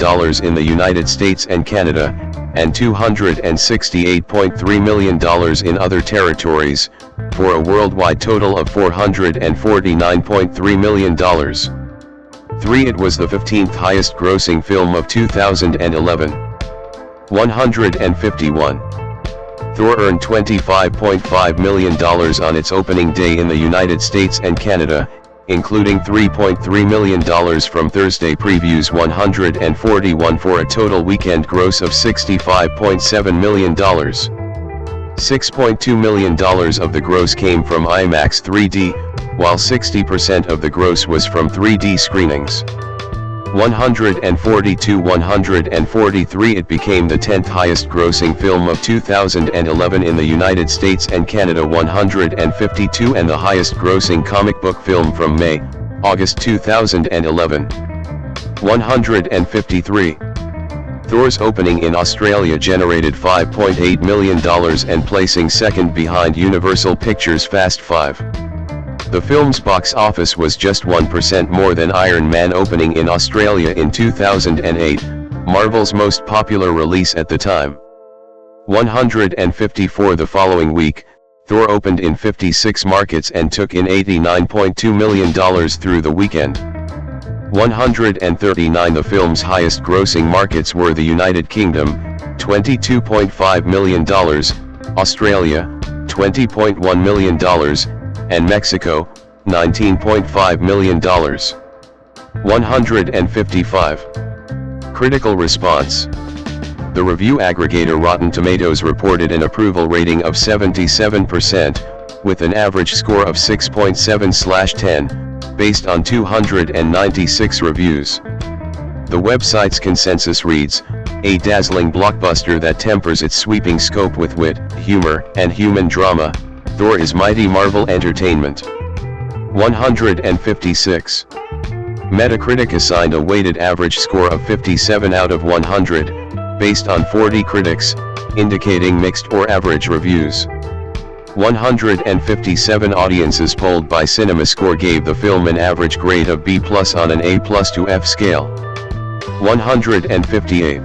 [SPEAKER 1] in the United States and Canada, and $268.3 million in other territories, for a worldwide total of $449.3 million. 3. It was the 15th highest grossing film of 2011. 151. Thor earned $25.5 million on its opening day in the United States and Canada, including $3.3 million from Thursday previews 141 for a total weekend gross of $65.7 million. $6.2 million of the gross came from IMAX 3D, while 60% of the gross was from 3D screenings. 142 143 It became the 10th highest grossing film of 2011 in the United States and Canada 152 and the highest grossing comic book film from August 2011. 153. Thor's opening in Australia generated $5.8 million and placing second behind Universal Pictures' Fast 5. The film's box office was just 1% more than Iron Man opening in Australia in 2008, Marvel's most popular release at the time. 154 The following week, Thor opened in 56 markets and took in $89.2 million through the weekend. 139 The film's highest grossing markets were the United Kingdom, $22.5 million, Australia, $20.1 million, and Mexico, $19.5 million. 155. Critical response. The review aggregator Rotten Tomatoes reported an approval rating of 77%, with an average score of 6.7/10, based on 296 reviews. The website's consensus reads, a dazzling blockbuster that tempers its sweeping scope with wit, humor, and human drama. Thor is mighty Marvel entertainment. 156. Metacritic assigned a weighted average score of 57 out of 100, based on 40 critics, indicating mixed or average reviews. 157 audiences polled by CinemaScore gave the film an average grade of B+ on an A+ to F scale. 158.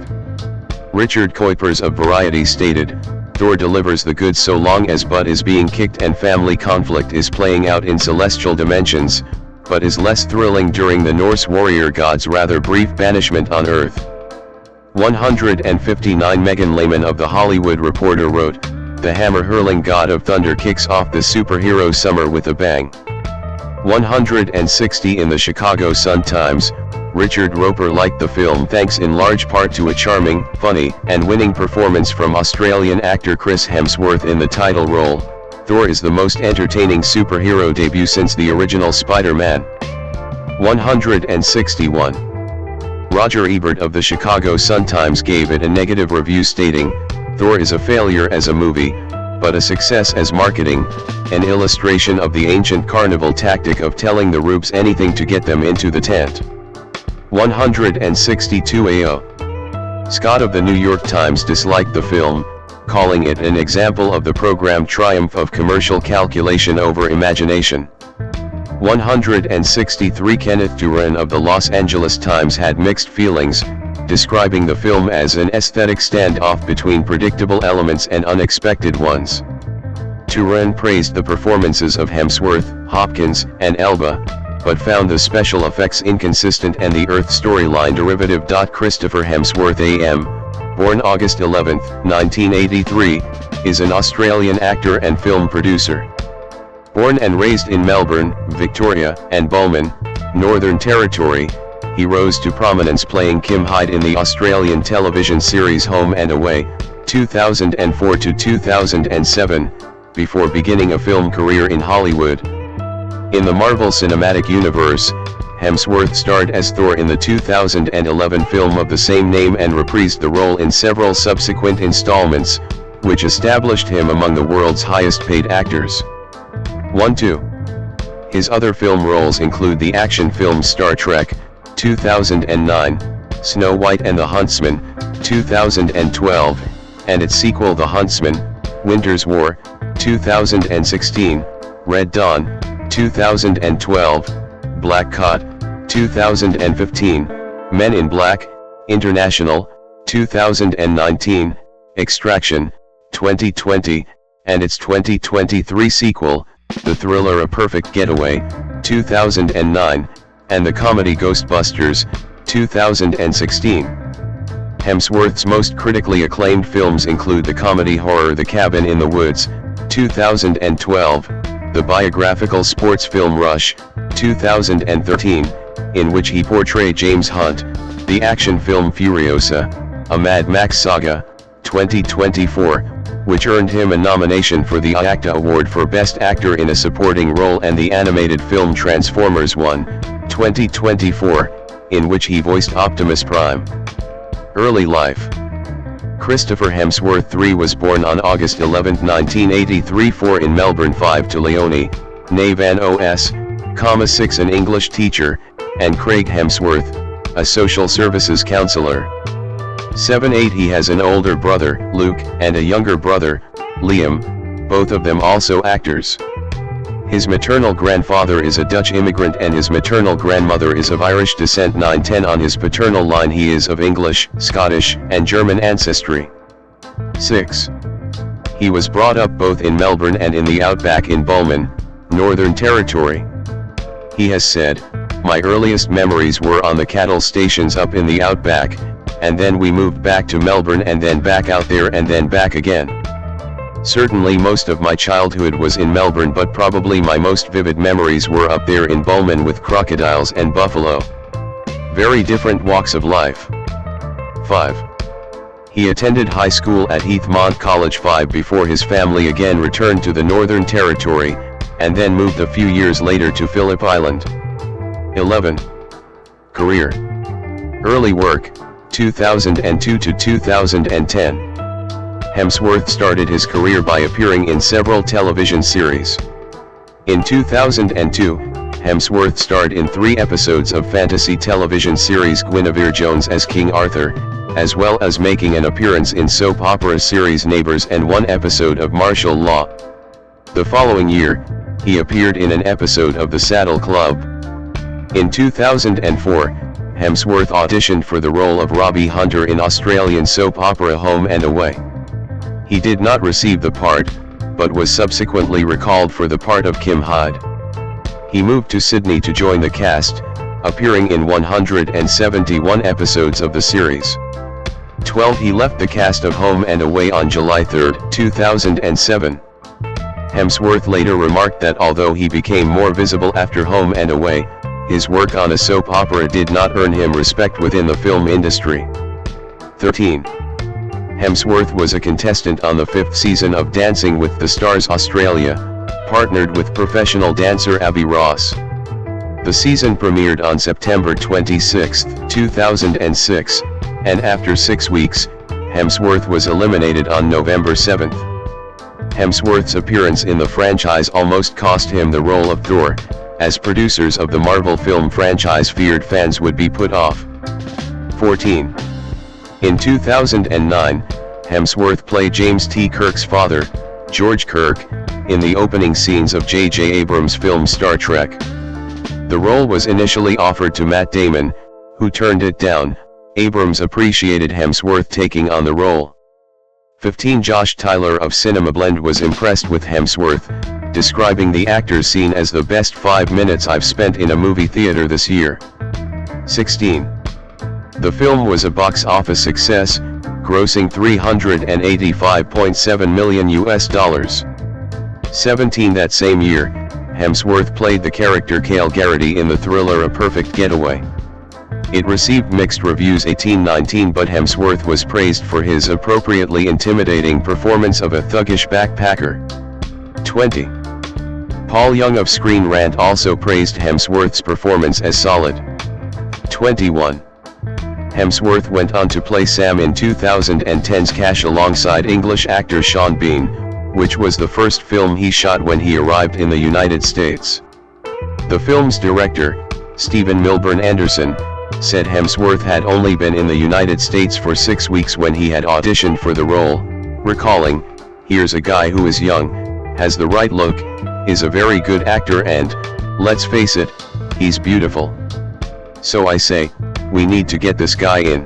[SPEAKER 1] Richard Kuipers of Variety stated, "Thor delivers the goods so long as Butt is being kicked and family conflict is playing out in celestial dimensions, but is less thrilling during the Norse warrior god's rather brief banishment on Earth." 159. Megan Lehman of The Hollywood Reporter wrote, "The hammer-hurling god of thunder kicks off the superhero summer with a bang." 160. In the Chicago Sun-Times, Richard Roper liked the film thanks in large part to a charming, funny, and winning performance from Australian actor Chris Hemsworth in the title role. Thor is the most entertaining superhero debut since the original Spider-Man. 161. Roger Ebert of the Chicago Sun-Times gave it a negative review stating, "Thor is a failure as a movie, but a success as marketing, an illustration of the ancient carnival tactic of telling the rubes anything to get them into the tent." 162. A.O. Scott of the New York Times disliked the film, calling it an example of the programmed triumph of commercial calculation over imagination. 163. Kenneth Turan of the Los Angeles Times had mixed feelings, describing the film as an aesthetic standoff between predictable elements and unexpected ones. Turan praised the performances of Hemsworth, Hopkins, and Elba, but found the special effects inconsistent and the Earth storyline derivative. Christopher Hemsworth A.M., born August 11, 1983, is an Australian actor and film producer. Born and raised in Melbourne, Victoria, and Bulman, Northern Territory, he rose to prominence playing Kim Hyde in the Australian television series Home and Away, 2004 to 2007, before beginning a film career in Hollywood. In the Marvel Cinematic Universe, Hemsworth starred as Thor in the 2011 film of the same name and reprised the role in several subsequent installments, which established him among the world's highest-paid actors. 1-2. His other film roles include the action film Star Trek, 2009, Snow White and the Huntsman, 2012, and its sequel The Huntsman, Winter's War, 2016, Red Dawn, 2012, Black Cod, 2015, Men in Black, International, 2019, Extraction, 2020, and its 2023 sequel, the thriller A Perfect Getaway, 2009, and the comedy Ghostbusters, 2016. Hemsworth's most critically acclaimed films include the comedy horror The Cabin in the Woods, 2012, the biographical sports film Rush, 2013, in which he portrayed James Hunt, the action film Furiosa, a Mad Max saga, 2024, which earned him a nomination for the IACTA Award for Best Actor in a Supporting Role, and the animated film Transformers 1, 2024, in which he voiced Optimus Prime. Early life. Christopher Hemsworth III was born on August 11, 1983, 4 in Melbourne, 5 to Leonie, Navan OS, 6 an English teacher, and Craig Hemsworth, a social services counselor. 7-8 He has an older brother, Luke, and a younger brother, Liam, both of them also actors. His maternal grandfather is a Dutch immigrant and his maternal grandmother is of Irish descent. 9-10 On his paternal line he is of English, Scottish, and German ancestry. 6. He was brought up both in Melbourne and in the outback in Bulman, Northern Territory. He has said, "My earliest memories were on the cattle stations up in the outback, and then we moved back to Melbourne and then back out there and then back again. Certainly most of my childhood was in Melbourne, but probably my most vivid memories were up there in Bulman with crocodiles and buffalo. Very different walks of life." 5. He attended high school at Heathmont College 5 before his family again returned to the Northern Territory, and then moved a few years later to Phillip Island. 11. Career. Early work. 2002 to 2010. Hemsworth started his career by appearing in several television series. In 2002, Hemsworth starred in 3 episodes of fantasy television series Guinevere Jones as King Arthur, as well as making an appearance in soap opera series Neighbours and 1 episode of Martial Law. The following year, he appeared in an episode of The Saddle Club. In 2004, Hemsworth auditioned for the role of Robbie Hunter in Australian soap opera Home and Away. He did not receive the part, but was subsequently recalled for the part of Kim Hyde. He moved to Sydney to join the cast, appearing in 171 episodes of the series. He left the cast of Home and Away on July 3, 2007. Hemsworth later remarked that although he became more visible after Home and Away, his work on a soap opera did not earn him respect within the film industry. 13. Hemsworth was a contestant on the 5th season of Dancing with the Stars Australia, partnered with professional dancer Abby Ross. The season premiered on September 26, 2006, and after 6 weeks, Hemsworth was eliminated on November 7. Hemsworth's appearance in the franchise almost cost him the role of Thor, as producers of the Marvel film franchise feared fans would be put off. 14. In 2009, Hemsworth played James T. Kirk's father, George Kirk, in the opening scenes of J.J. Abrams' film Star Trek. The role was initially offered to Matt Damon, who turned it down. Abrams appreciated Hemsworth taking on the role. 15. Josh Tyler of Cinema Blend was impressed with Hemsworth, describing the actor's scene as the best 5 minutes I've spent in a movie theater this year. 16. The film was a box office success, grossing $385.7 million. 17. That same year, Hemsworth played the character Cale Garrity in the thriller A Perfect Getaway. It received mixed reviews. 18-19, but Hemsworth was praised for his appropriately intimidating performance of a thuggish backpacker. 20. Paul Young of Screen Rant also praised Hemsworth's performance as solid. 21. Hemsworth went on to play Sam in 2010's Cash alongside English actor Sean Bean, which was the first film he shot when he arrived in the United States. The film's director, Stephen Milburn Anderson, said Hemsworth had only been in the United States for 6 weeks when he had auditioned for the role, recalling, "Here's a guy who is young, has the right look, is a very good actor and, let's face it, he's beautiful. So I say, we need to get this guy in."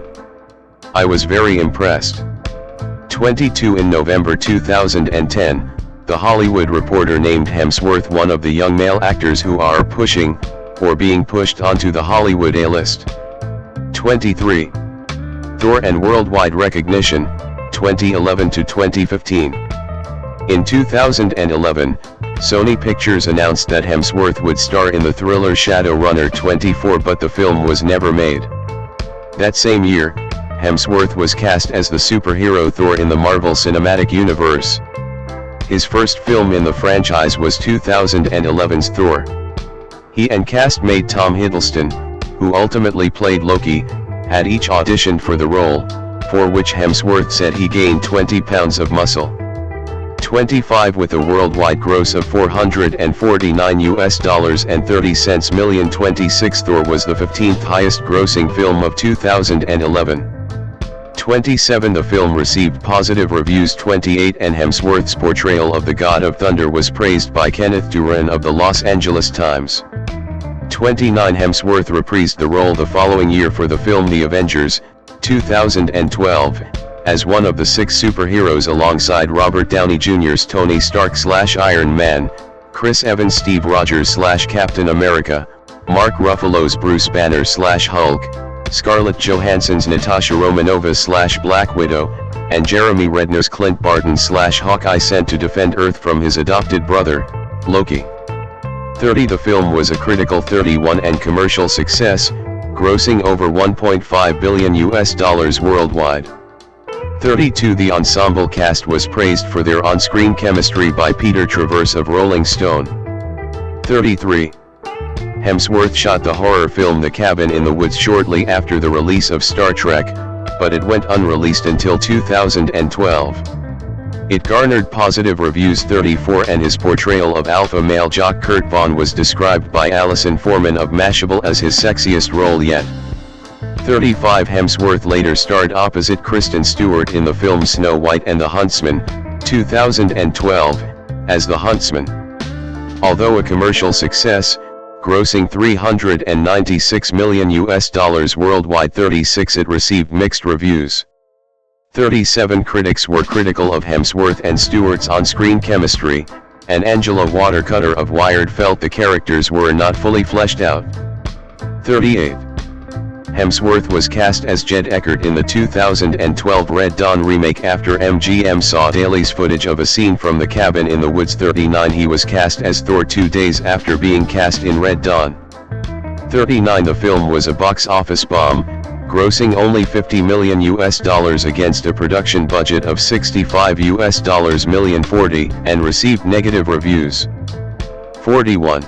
[SPEAKER 1] I was very impressed. 22. In November 2010, The Hollywood Reporter named Hemsworth one of the young male actors who are pushing, or being pushed onto the Hollywood A-list. 23. Thor and worldwide recognition, 2011 to 2015. In 2011, Sony Pictures announced that Hemsworth would star in the thriller Shadow Runner 24, but the film was never made. That same year, Hemsworth was cast as the superhero Thor in the Marvel Cinematic Universe. His first film in the franchise was 2011's Thor. He and castmate Tom Hiddleston, who ultimately played Loki, had each auditioned for the role, for which Hemsworth said he gained 20 pounds of muscle. 25. With a worldwide gross of $449 million 26, Thor was the 15th highest grossing film of 2011. 27. The film received positive reviews. 28. And Hemsworth's portrayal of the God of Thunder was praised by Kenneth Duran of the Los Angeles Times. 29. Hemsworth reprised the role the following year for the film The Avengers, 2012, as one of the 6 superheroes alongside Robert Downey Jr.'s Tony Stark/Iron Man, Chris Evans' Steve Rogers/Captain America, Mark Ruffalo's Bruce Banner/Hulk, Scarlett Johansson's Natasha Romanoff/Black Widow, and Jeremy Renner's Clint Barton/Hawkeye sent to defend Earth from his adopted brother, Loki. 30. The film was a critical 31 and commercial success, grossing over $1.5 billion worldwide. 32. The ensemble cast was praised for their on-screen chemistry by Peter Travers of Rolling Stone. 33. Hemsworth shot the horror film The Cabin in the Woods shortly after the release of Star Trek, but it went unreleased until 2012. It garnered positive reviews 34, and his portrayal of alpha male jock Kurt Vaughn was described by Alison Foreman of Mashable as his sexiest role yet. 35 Hemsworth later starred opposite Kristen Stewart in the film Snow White and the Huntsman, 2012, as the Huntsman. Although a commercial success, grossing $396 million worldwide, 36 it received mixed reviews. 37 critics were critical of Hemsworth and Stewart's on-screen chemistry, and Angela Watercutter of Wired felt the characters were not fully fleshed out. 38. Hemsworth was cast as Jed Eckert in the 2012 Red Dawn remake after MGM saw Daly's footage of a scene from the cabin in the woods. 39. He was cast as Thor 2 days after being cast in Red Dawn. 39. The film was a box office bomb, grossing only $50 million against a production budget of $65 million. 40, and received negative reviews. 41.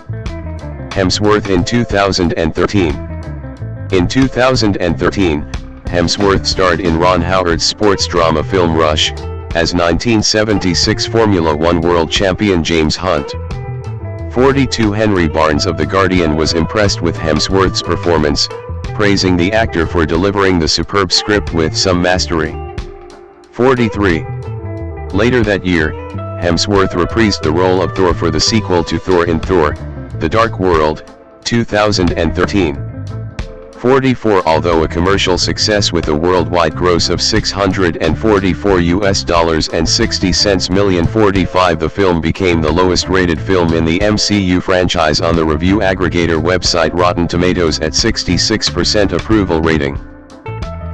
[SPEAKER 1] Hemsworth in 2013. In 2013, Hemsworth starred in Ron Howard's sports drama film Rush, as 1976 Formula One world champion James Hunt. 42. Henry Barnes of The Guardian was impressed with Hemsworth's performance, praising the actor for delivering the superb script with some mastery. 43. Later that year, Hemsworth reprised the role of Thor for the sequel to Thor in Thor: The Dark World, 2013. 44. Although a commercial success with a worldwide gross of $644 million. 45. The film became the lowest rated film in the MCU franchise on the review aggregator website Rotten Tomatoes at 66% approval rating.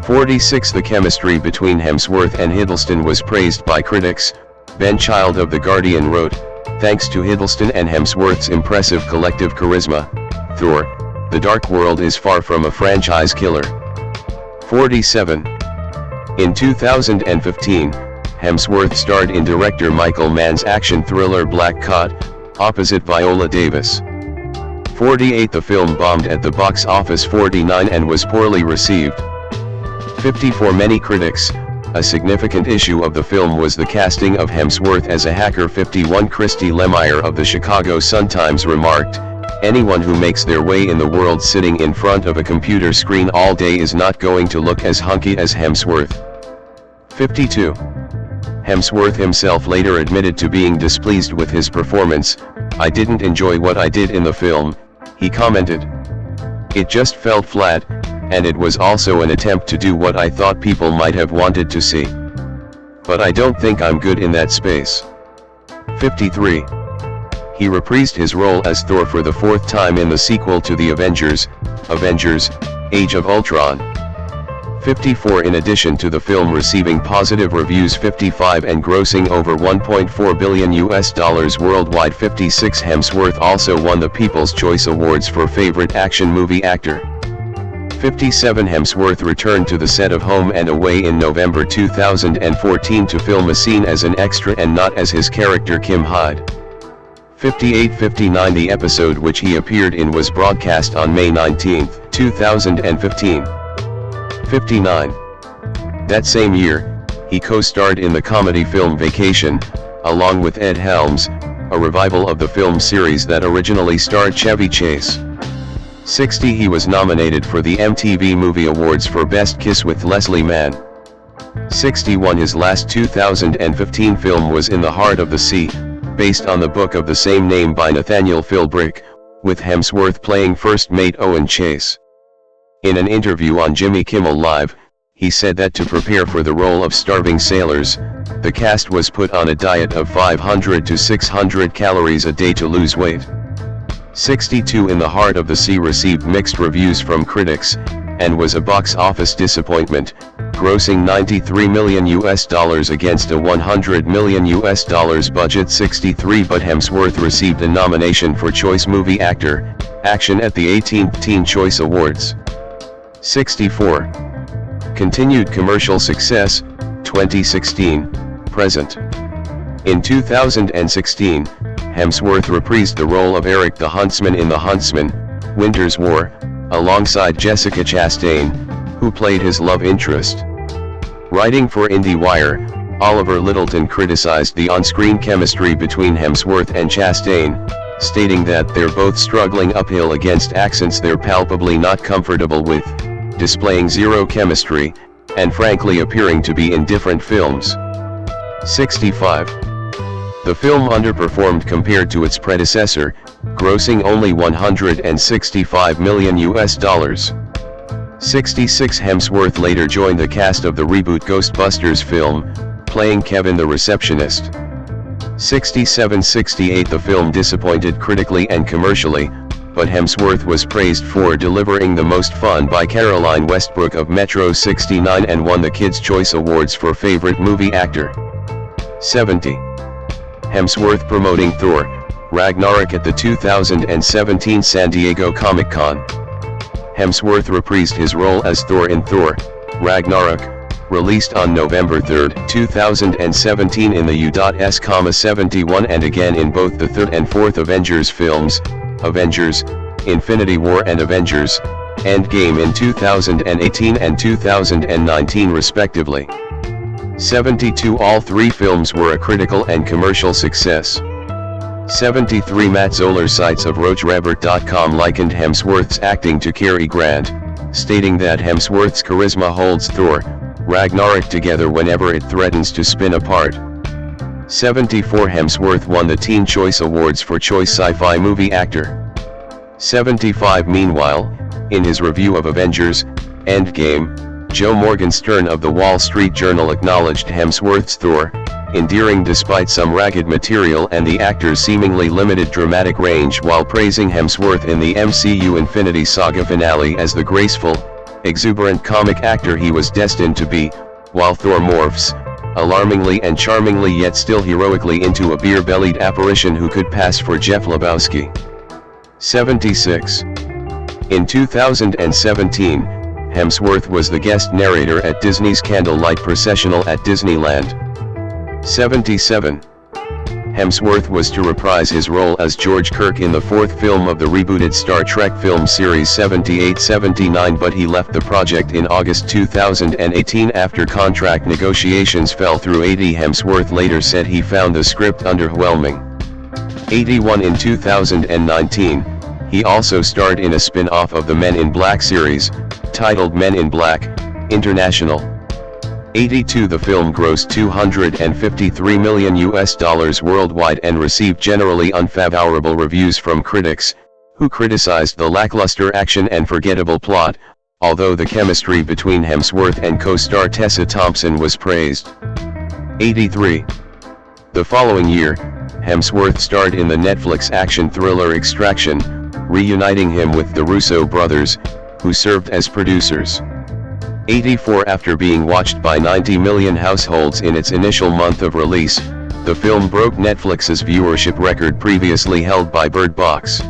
[SPEAKER 1] 46. The chemistry between Hemsworth and Hiddleston was praised by critics. Ben Child of The Guardian wrote, "Thanks to Hiddleston and Hemsworth's impressive collective charisma, Thor: The Dark World is far from a franchise killer." 47. In 2015, Hemsworth starred in director Michael Mann's action thriller Black Cot, opposite Viola Davis. 48. The film bombed at the box office. 49. And was poorly received. 50. For many critics, a significant issue of the film was the casting of Hemsworth as a hacker. 51. Christy Lemire of the Chicago Sun-Times remarked, "Anyone who makes their way in the world sitting in front of a computer screen all day is not going to look as hunky as Hemsworth." 52. Hemsworth himself later admitted to being displeased with his performance. "I didn't enjoy what I did in the film," he commented. "It just felt flat, and it was also an attempt to do what I thought people might have wanted to see. But I don't think I'm good in that space." 53. He reprised his role as Thor for the fourth time in the sequel to the Avengers, Age of Ultron. 54. In addition to the film receiving positive reviews 55 and grossing over $1.4 billion worldwide 56. Hemsworth also won the People's Choice Awards for Favorite Action Movie Actor. 57. Hemsworth returned to the set of Home and Away in November 2014 to film a scene as an extra and not as his character Kim Hyde. 58-59. The episode which he appeared in was broadcast on May 19, 2015. 59. That same year, he co-starred in the comedy film Vacation, along with Ed Helms, a revival of the film series that originally starred Chevy Chase. 60. He was nominated for the MTV Movie Awards for Best Kiss with Leslie Mann. 61. His last 2015 film was In the Heart of the Sea, based on the book of the same name by Nathaniel Philbrick, with Hemsworth playing first mate Owen Chase. In an interview on Jimmy Kimmel Live, he said that to prepare for the role of starving sailors, the cast was put on a diet of 500 to 600 calories a day to lose weight. 62. In the Heart of the Sea received mixed reviews from critics, and was a box office disappointment, grossing $93 million against a $100 million budget. 63. But Hemsworth received a nomination for Choice Movie Actor, Action at the 18th Teen Choice Awards. 64. Continued commercial success, 2016, present. In 2016, Hemsworth reprised the role of Eric the Huntsman in The Huntsman: Winter's War, alongside Jessica Chastain, who played his love interest. Writing for IndieWire, Oliver Littleton criticized the on-screen chemistry between Hemsworth and Chastain, stating that they're both struggling uphill against accents they're palpably not comfortable with, displaying zero chemistry, and frankly appearing to be in different films. 65. The film underperformed compared to its predecessor, grossing only $165 million. 66. Hemsworth later joined the cast of the reboot Ghostbusters film, playing Kevin the receptionist. 67-68. The film disappointed critically and commercially, but Hemsworth was praised for delivering the most fun by Caroline Westbrook of Metro 69 and won the Kids' Choice Awards for Favorite Movie Actor. 70. Hemsworth promoting Thor, Ragnarok at the 2017 San Diego Comic-Con. Hemsworth reprised his role as Thor in Thor, Ragnarok, released on November 3, 2017 in the U.S,71 and again in both the third and fourth Avengers films, Avengers, Infinity War and Avengers, Endgame in 2018 and 2019 respectively. 72. All three films were a critical and commercial success. 73. Matt Zoller sites of RoachRebert.com likened Hemsworth's acting to Cary Grant, stating that Hemsworth's charisma holds Thor, Ragnarok together whenever it threatens to spin apart. 74. Hemsworth won the Teen Choice Awards for Choice Sci-Fi Movie Actor. 75. Meanwhile, in his review of Avengers, Endgame, Joe Morgenstern of the Wall Street Journal acknowledged Hemsworth's Thor, endearing despite some ragged material and the actor's seemingly limited dramatic range, while praising Hemsworth in the MCU Infinity Saga finale as the graceful, exuberant comic actor he was destined to be, while Thor morphs, alarmingly and charmingly yet still heroically, into a beer-bellied apparition who could pass for Jeff Lebowski. 76. In 2017, Hemsworth was the guest narrator at Disney's Candlelight Processional at Disneyland. 77. Hemsworth was to reprise his role as George Kirk in the fourth film of the rebooted Star Trek film series 78-79, but he left the project in August 2018 after contract negotiations fell through. 80. Hemsworth later said he found the script underwhelming. 81. In 2019, he also starred in a spin-off of the Men in Black series, titled Men in Black, International. 82. The film grossed $253 million worldwide and received generally unfavorable reviews from critics, who criticized the lackluster action and forgettable plot, although the chemistry between Hemsworth and co-star Tessa Thompson was praised. 83. The following year, Hemsworth starred in the Netflix action thriller Extraction, reuniting him with the Russo brothers, who served as producers. 84. After being watched by 90 million households in its initial month of release, the film broke Netflix's viewership record previously held by Bird Box.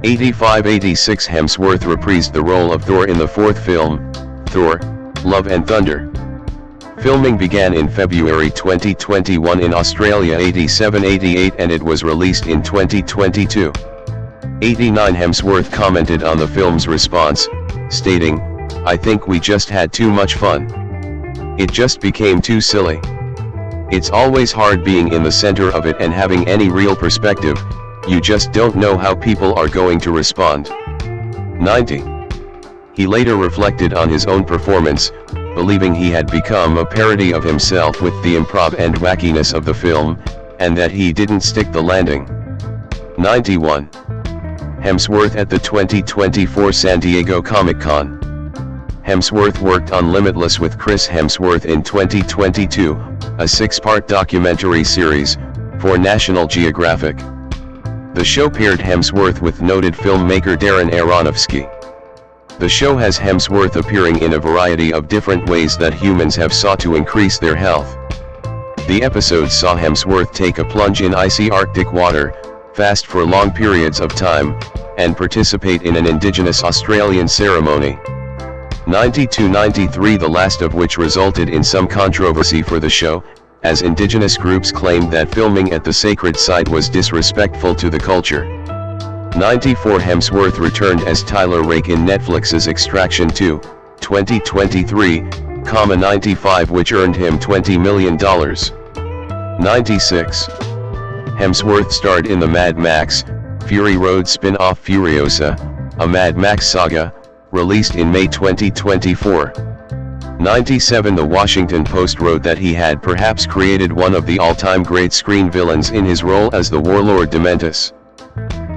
[SPEAKER 1] 85-86. Hemsworth reprised the role of Thor in the fourth film, Thor, Love and Thunder. Filming began in February 2021 in Australia. 87-88 and it was released in 2022. 89. Hemsworth commented on the film's response, stating, "I think we just had too much fun. It just became too silly. It's always hard being in the center of it and having any real perspective, you just don't know how people are going to respond." 90. He later reflected on his own performance, believing he had become a parody of himself with the improv and wackiness of the film, and that he didn't stick the landing. 91. Hemsworth at the 2024 San Diego Comic-Con. Hemsworth worked on Limitless with Chris Hemsworth in 2022, a 6-part documentary series, for National Geographic. The show paired Hemsworth with noted filmmaker Darren Aronofsky. The show has Hemsworth appearing in a variety of different ways that humans have sought to increase their health. The episode saw Hemsworth take a plunge in icy Arctic water, fast for long periods of time, and participate in an Indigenous Australian ceremony. 92-93, the last of which resulted in some controversy for the show, as Indigenous groups claimed that filming at the sacred site was disrespectful to the culture. 94. Hemsworth returned as Tyler Rake in Netflix's Extraction 2, 2023, 95, which earned him $20 million. 96. Hemsworth starred in the Mad Max, Fury Road spin-off Furiosa, a Mad Max saga, released in May 2024. 97. The Washington Post wrote that he had perhaps created one of the all-time great screen villains in his role as the warlord Dementus.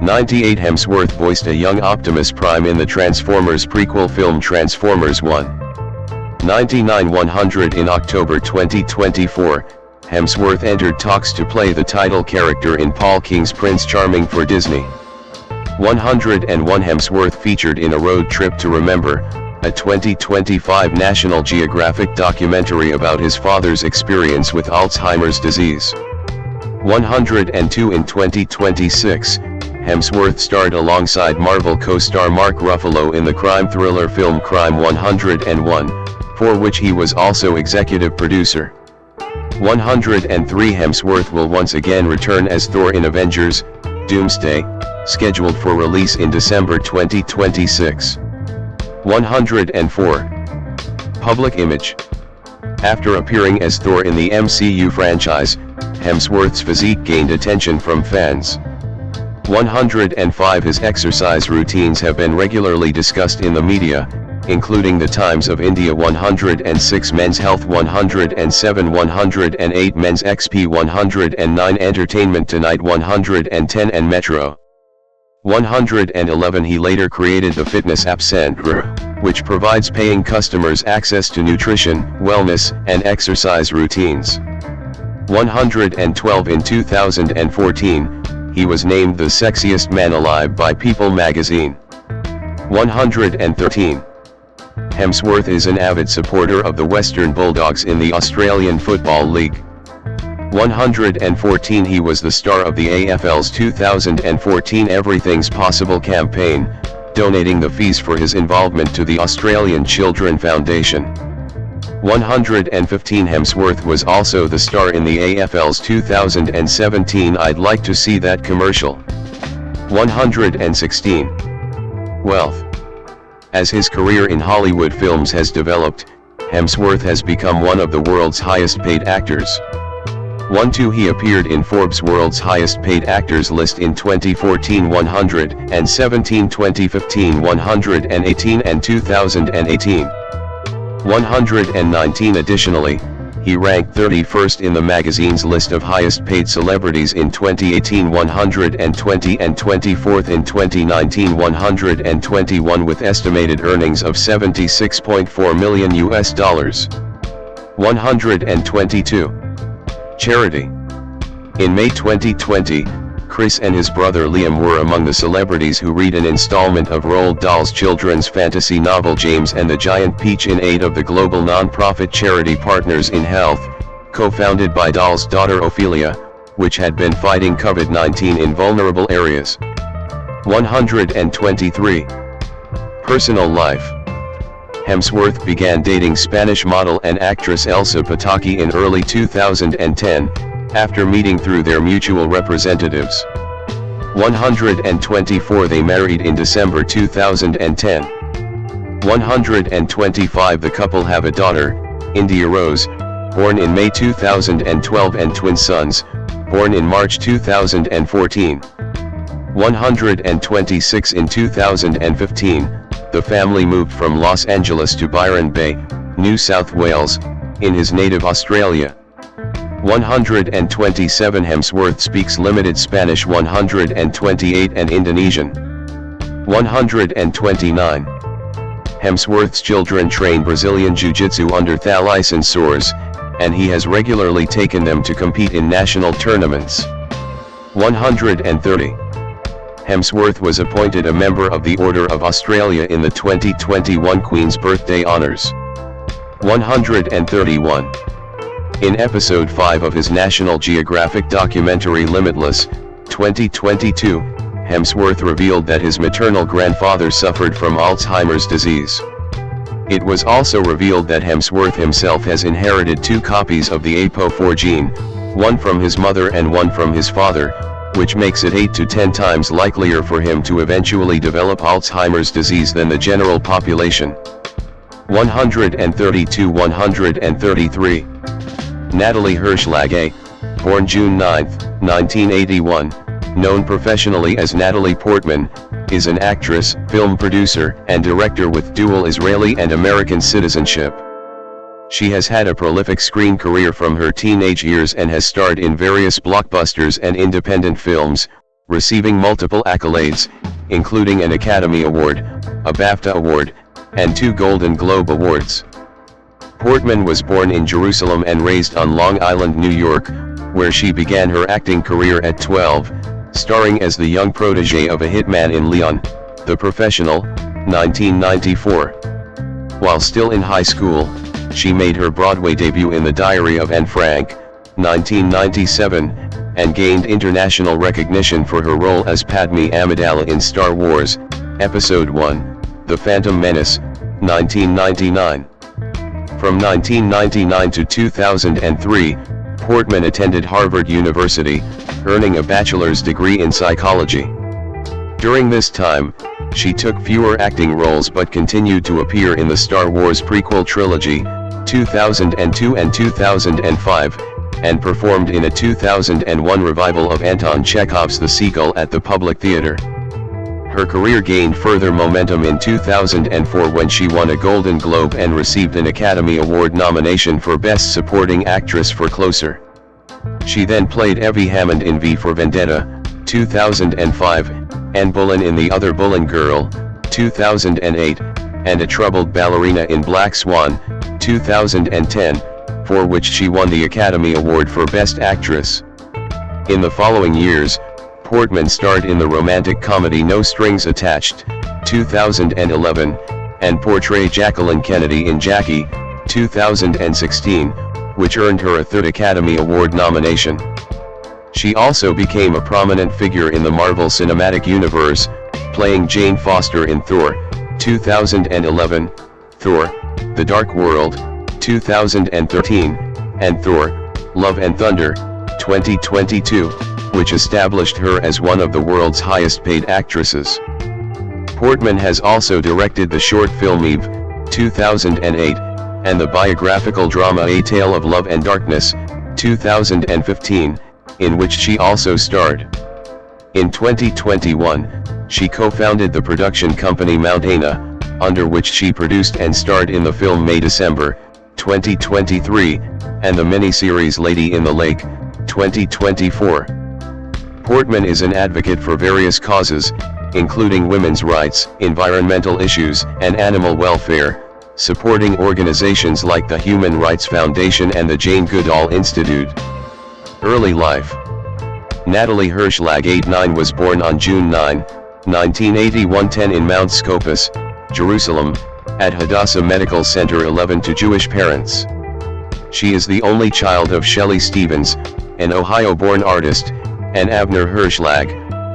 [SPEAKER 1] 98. Hemsworth voiced a young Optimus Prime in the Transformers prequel film Transformers 1. 99. 100. In October 2024, Hemsworth entered talks to play the title character in Paul King's Prince Charming for Disney. 101. Hemsworth featured in A Road Trip to Remember, a 2025 National Geographic documentary about his father's experience with Alzheimer's disease. 102. In 2026, Hemsworth starred alongside Marvel co-star Mark Ruffalo in the crime thriller film Crime 101, for which he was also executive producer. 103. Hemsworth will once again return as Thor in Avengers: Doomsday, scheduled for release in December 2026. 104. Public image. After appearing as Thor in the MCU franchise, Hemsworth's physique gained attention from fans. 105. His exercise routines have been regularly discussed in the media, including the Times of India 106, Men's Health 107, 108, Men's XP 109, Entertainment Tonight 110, and Metro. 111. He later created the fitness app Centre, which provides paying customers access to nutrition, wellness, and exercise routines. 112. In 2014, he was named the sexiest man alive by People magazine. 113. Hemsworth is an avid supporter of the Western Bulldogs in the Australian Football League. 114. He was the star of the AFL's 2014 Everything's Possible campaign, donating the fees for his involvement to the Australian Children Foundation. 115. Hemsworth was also the star in the AFL's 2017 I'd Like to See That commercial. 116. Wealth. As his career in Hollywood films has developed, Hemsworth has become one of the world's highest paid actors. 12. He appeared in Forbes' World's Highest Paid Actors list in 2014, 117, 2015, 118, and 2018. 119. Additionally, he ranked 31st in the magazine's list of highest paid celebrities in 2018, 120, and 24th in 2019, 121, with estimated earnings of $76.4 million. 122. Charity. In May 2020, Chris and his brother Liam were among the celebrities who read an installment of Roald Dahl's children's fantasy novel James and the Giant Peach in aid of the global non-profit charity Partners in Health, co-founded by Dahl's daughter Ophelia, which had been fighting COVID-19 in vulnerable areas. 123. Personal life. Hemsworth began dating Spanish model and actress Elsa Pataky in early 2010, after meeting through their mutual representatives. 124. They married in December 2010. 125. The couple have a daughter, India Rose, born in May 2012, and twin sons, born in March 2014. 126. In 2015, the family moved from Los Angeles to Byron Bay, New South Wales, in his native Australia. 127. Hemsworth speaks limited Spanish, 128, and Indonesian. 129. Hemsworth's children train Brazilian Jiu-Jitsu under licensors, and he has regularly taken them to compete in national tournaments. 130. Hemsworth was appointed a member of the Order of Australia in the 2021 Queen's Birthday Honours. 131. In episode 5 of his National Geographic documentary Limitless, 2022, Hemsworth revealed that his maternal grandfather suffered from Alzheimer's disease. It was also revealed that Hemsworth himself has inherited 2 copies of the APOE4 gene, one from his mother and one from his father, which makes it 8 to 10 times likelier for him to eventually develop Alzheimer's disease than the general population. 132-133. Natalie Hirschlage, born June 9, 1981, known professionally as Natalie Portman, is an actress, film producer, and director with dual Israeli and American citizenship. She has had a prolific screen career from her teenage years and has starred in various blockbusters and independent films, receiving multiple accolades, including an Academy Award, a BAFTA Award, and 2 Golden Globe Awards. Portman was born in Jerusalem and raised on Long Island, New York, where she began her acting career at 12, starring as the young protege of a hitman in Leon, the Professional, 1994. While still in high school, she made her Broadway debut in The Diary of Anne Frank, 1997, and gained international recognition for her role as Padmé Amidala in Star Wars, Episode I, The Phantom Menace, 1999. From 1999 to 2003, Portman attended Harvard University, earning a bachelor's degree in psychology. During this time, she took fewer acting roles but continued to appear in the Star Wars prequel trilogy, 2002 and 2005, and performed in a 2001 revival of Anton Chekhov's The Seagull at the Public Theater. Her career gained further momentum in 2004 when she won a Golden Globe and received an Academy Award nomination for Best Supporting Actress for Closer. She then played Evie Hammond in V for Vendetta, 2005, Anne Boleyn in The Other Boleyn Girl, 2008, and a troubled ballerina in Black Swan, 2010, for which she won the Academy Award for Best Actress. In the following years, Portman starred in the romantic comedy No Strings Attached, 2011, and portrayed Jacqueline Kennedy in Jackie, 2016, which earned her a 3rd Academy Award nomination. She also became a prominent figure in the Marvel Cinematic Universe, playing Jane Foster in Thor, 2011, Thor, The Dark World, 2013, and Thor, Love and Thunder, 2022, which established her as one of the world's highest-paid actresses. Portman has also directed the short film Eve, 2008, and the biographical drama A Tale of Love and Darkness, 2015, in which she also starred. In 2021, she co-founded the production company Mount Ana, under which she produced and starred in the film May-December, 2023, and the miniseries Lady in the Lake, 2024. Portman is an advocate for various causes, including women's rights, environmental issues, and animal welfare, supporting organizations like the Human Rights Foundation and the Jane Goodall Institute. Early life. Natalie Hirschlage was born on June 9, 1981 in Mount Scopus, Jerusalem, at Hadassah Medical Center 11 to Jewish parents. She is the only child of Shelley Stevens, an Ohio-born artist, and Avner Hirschlag,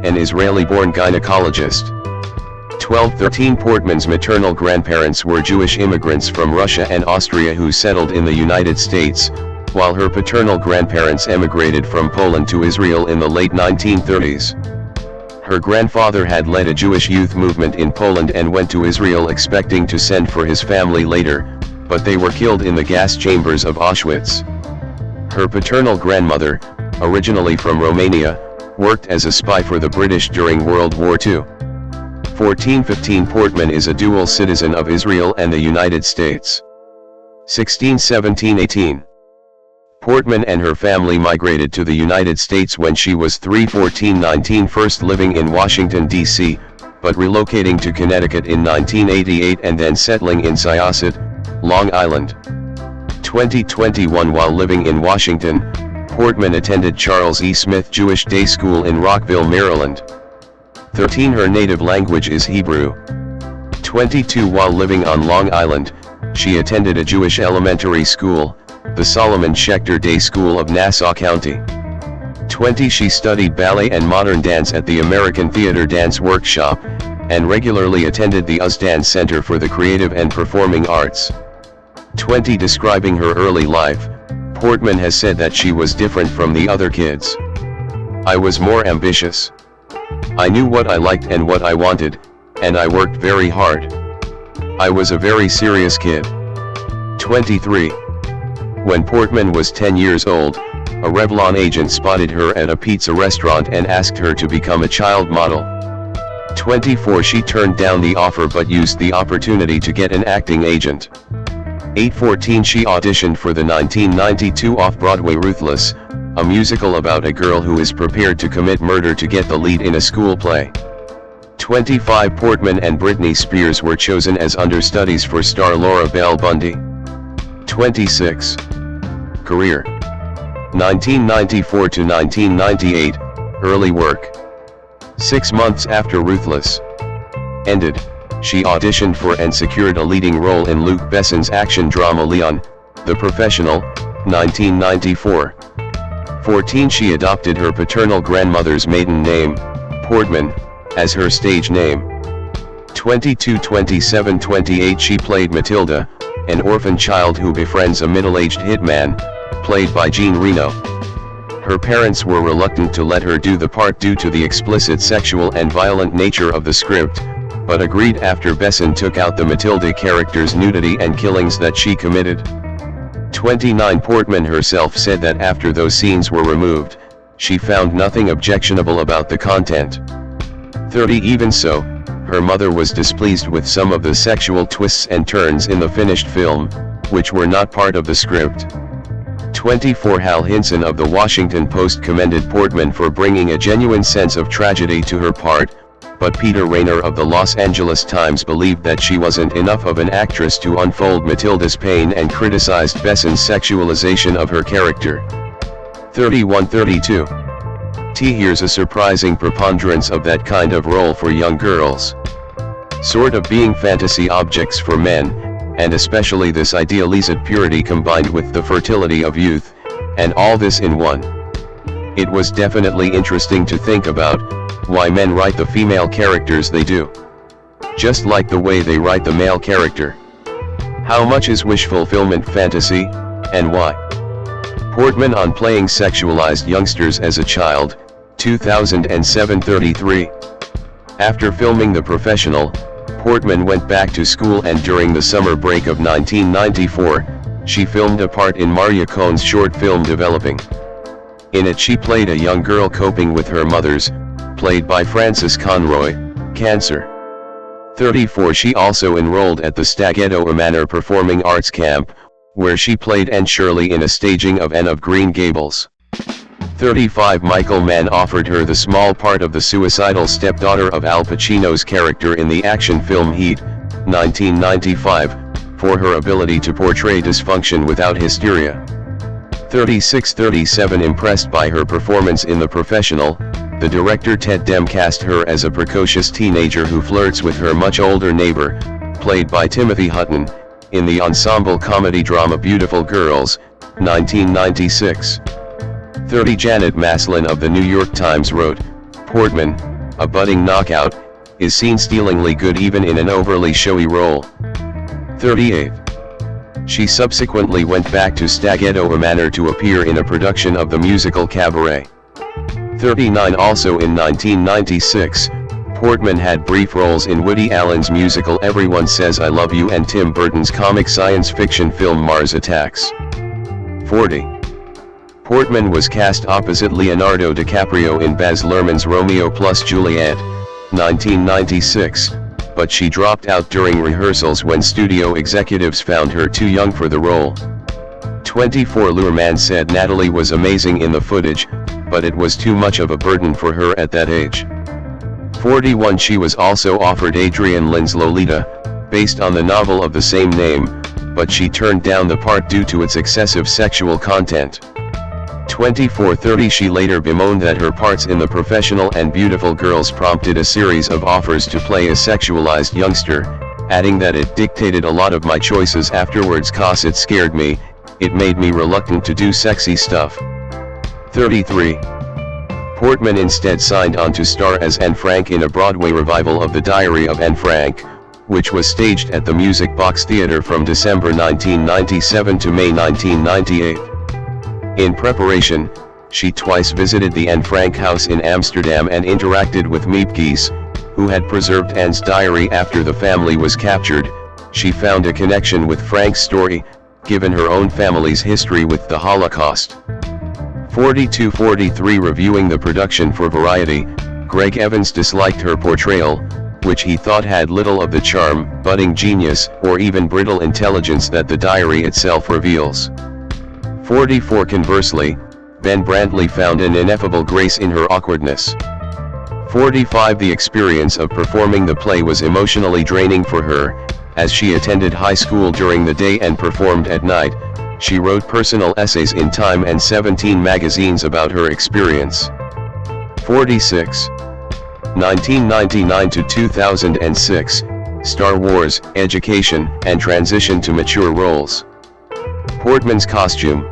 [SPEAKER 1] an Israeli-born gynecologist. 1213 Portman's maternal grandparents were Jewish immigrants from Russia and Austria who settled in the United States, while her paternal grandparents emigrated from Poland to Israel in the late 1930s. Her grandfather had led a Jewish youth movement in Poland and went to Israel expecting to send for his family later, but they were killed in the gas chambers of Auschwitz. Her paternal grandmother, originally from Romania, worked as a spy for the British during World War II. 1415 Portman is a dual citizen of Israel and the United States. 1617-18 Portman and her family migrated to the United States when she was 3. 1419 First living in Washington, D.C., but relocating to Connecticut in 1988 and then settling in Syosset, Long Island. 2021 While living in Washington, Portman attended Charles E. Smith Jewish Day School in Rockville, Maryland. 13 Her native language is Hebrew. 22 While living on Long Island, she attended a Jewish elementary school, the Solomon Schechter Day School of Nassau County. 20 She studied ballet and modern dance at the American Theater Dance Workshop, and regularly attended the UZ Dance Center for the Creative and Performing Arts. 20 Describing her early life, Portman has said that she was different from the other kids. I was more ambitious. I knew what I liked and what I wanted, and I worked very hard. I was a very serious kid. 23. When Portman was 10 years old, a Revlon agent spotted her at a pizza restaurant and asked her to become a child model. 24. She turned down the offer but used the opportunity to get an acting agent. 8. She auditioned for the 1992 off-Broadway Ruthless, a musical about a girl who is prepared to commit murder to get the lead in a school play. 25. Portman and Britney Spears were chosen as understudies for star Laura Bell Bundy. 26. Career: 1994 to 1998, early work. 6 months after Ruthless ended, she auditioned for and secured a leading role in Luc Besson's action drama Leon, The Professional, 1994. 14. She adopted her paternal grandmother's maiden name, Portman, as her stage name. 22. 27. 28. She played Matilda, an orphan child who befriends a middle-aged hitman, played by Jean Reno. Her parents were reluctant to let her do the part due to the explicit sexual and violent nature of the script, but agreed after Besson took out the Matilda character's nudity and killings that she committed. 29. Portman herself said that after those scenes were removed, she found nothing objectionable about the content. 30. Even so, her mother was displeased with some of the sexual twists and turns in the finished film, which were not part of the script. 24. Hal Hinson of the Washington Post commended Portman for bringing a genuine sense of tragedy to her part, but Peter Rayner of the Los Angeles Times believed that she wasn't enough of an actress to unfold Matilda's pain and criticized Besson's sexualization of her character. 31. 32. Here's a surprising preponderance of that kind of role for young girls. Sort of being fantasy objects for men, and especially this idealized purity combined with the fertility of youth, and all this in one. It was definitely interesting to think about why men write the female characters they do. Just like the way they write the male character. How much is wish fulfillment fantasy, and why? Portman on playing sexualized youngsters as a child, 2007. 33. After filming The Professional, Portman went back to school and during the summer break of 1994, she filmed a part in Marya Cohn's short film Developing. In it she played a young girl coping with her mother's, played by Frances Conroy, cancer. 34. She also enrolled at the Staghetto Manor Performing Arts Camp, where she played Anne Shirley in a staging of Anne of Green Gables. 35. Michael Mann offered her the small part of the suicidal stepdaughter of Al Pacino's character in the action film Heat, 1995, for her ability to portray dysfunction without hysteria. 36. 37. Impressed by her performance in The Professional, the director Ted Dem cast her as a precocious teenager who flirts with her much older neighbor, played by Timothy Hutton, in the ensemble comedy drama Beautiful Girls, 1996. 30. Janet Maslin of the New York Times wrote, Portman, a budding knockout, is seen stealingly good even in an overly showy role. 38. She subsequently went back to Staghetto Manor to appear in a production of the musical Cabaret. 39. Also in 1996, Portman had brief roles in Woody Allen's musical Everyone Says I Love You and Tim Burton's comic science fiction film Mars Attacks. 40. Portman was cast opposite Leonardo DiCaprio in Baz Luhrmann's Romeo plus Juliet, 1996, but she dropped out during rehearsals when studio executives found her too young for the role. 24. Luhrmann said Natalie was amazing in the footage, but it was too much of a burden for her at that age. 41. She was also offered Adrienne Lynn's Lolita, based on the novel of the same name, but she turned down the part due to its excessive sexual content. 24. 30. She later bemoaned that her parts in The Professional and Beautiful Girls prompted a series of offers to play a sexualized youngster, adding that it dictated a lot of my choices afterwards cause it scared me, it made me reluctant to do sexy stuff. 33. Portman instead signed on to star as Anne Frank in a Broadway revival of The Diary of Anne Frank, which was staged at the Music Box Theatre from December 1997 to May 1998. In preparation, she twice visited the Anne Frank house in Amsterdam and interacted with Miep Gies, who had preserved Anne's diary after the family was captured, she found a connection with Frank's story, given her own family's history with the Holocaust. 42-43 Reviewing the production for Variety, Greg Evans disliked her portrayal, which he thought had little of the charm, budding genius, or even brittle intelligence that the diary itself reveals. 44 Conversely, Ben Brantley found an ineffable grace in her awkwardness. 45 The experience of performing the play was emotionally draining for her, as she attended high school during the day and performed at night. She wrote personal essays in Time and 17 magazines about her experience. 46. 1999 to 2006, Star Wars, Education, and Transition to Mature Roles. Portman's costume.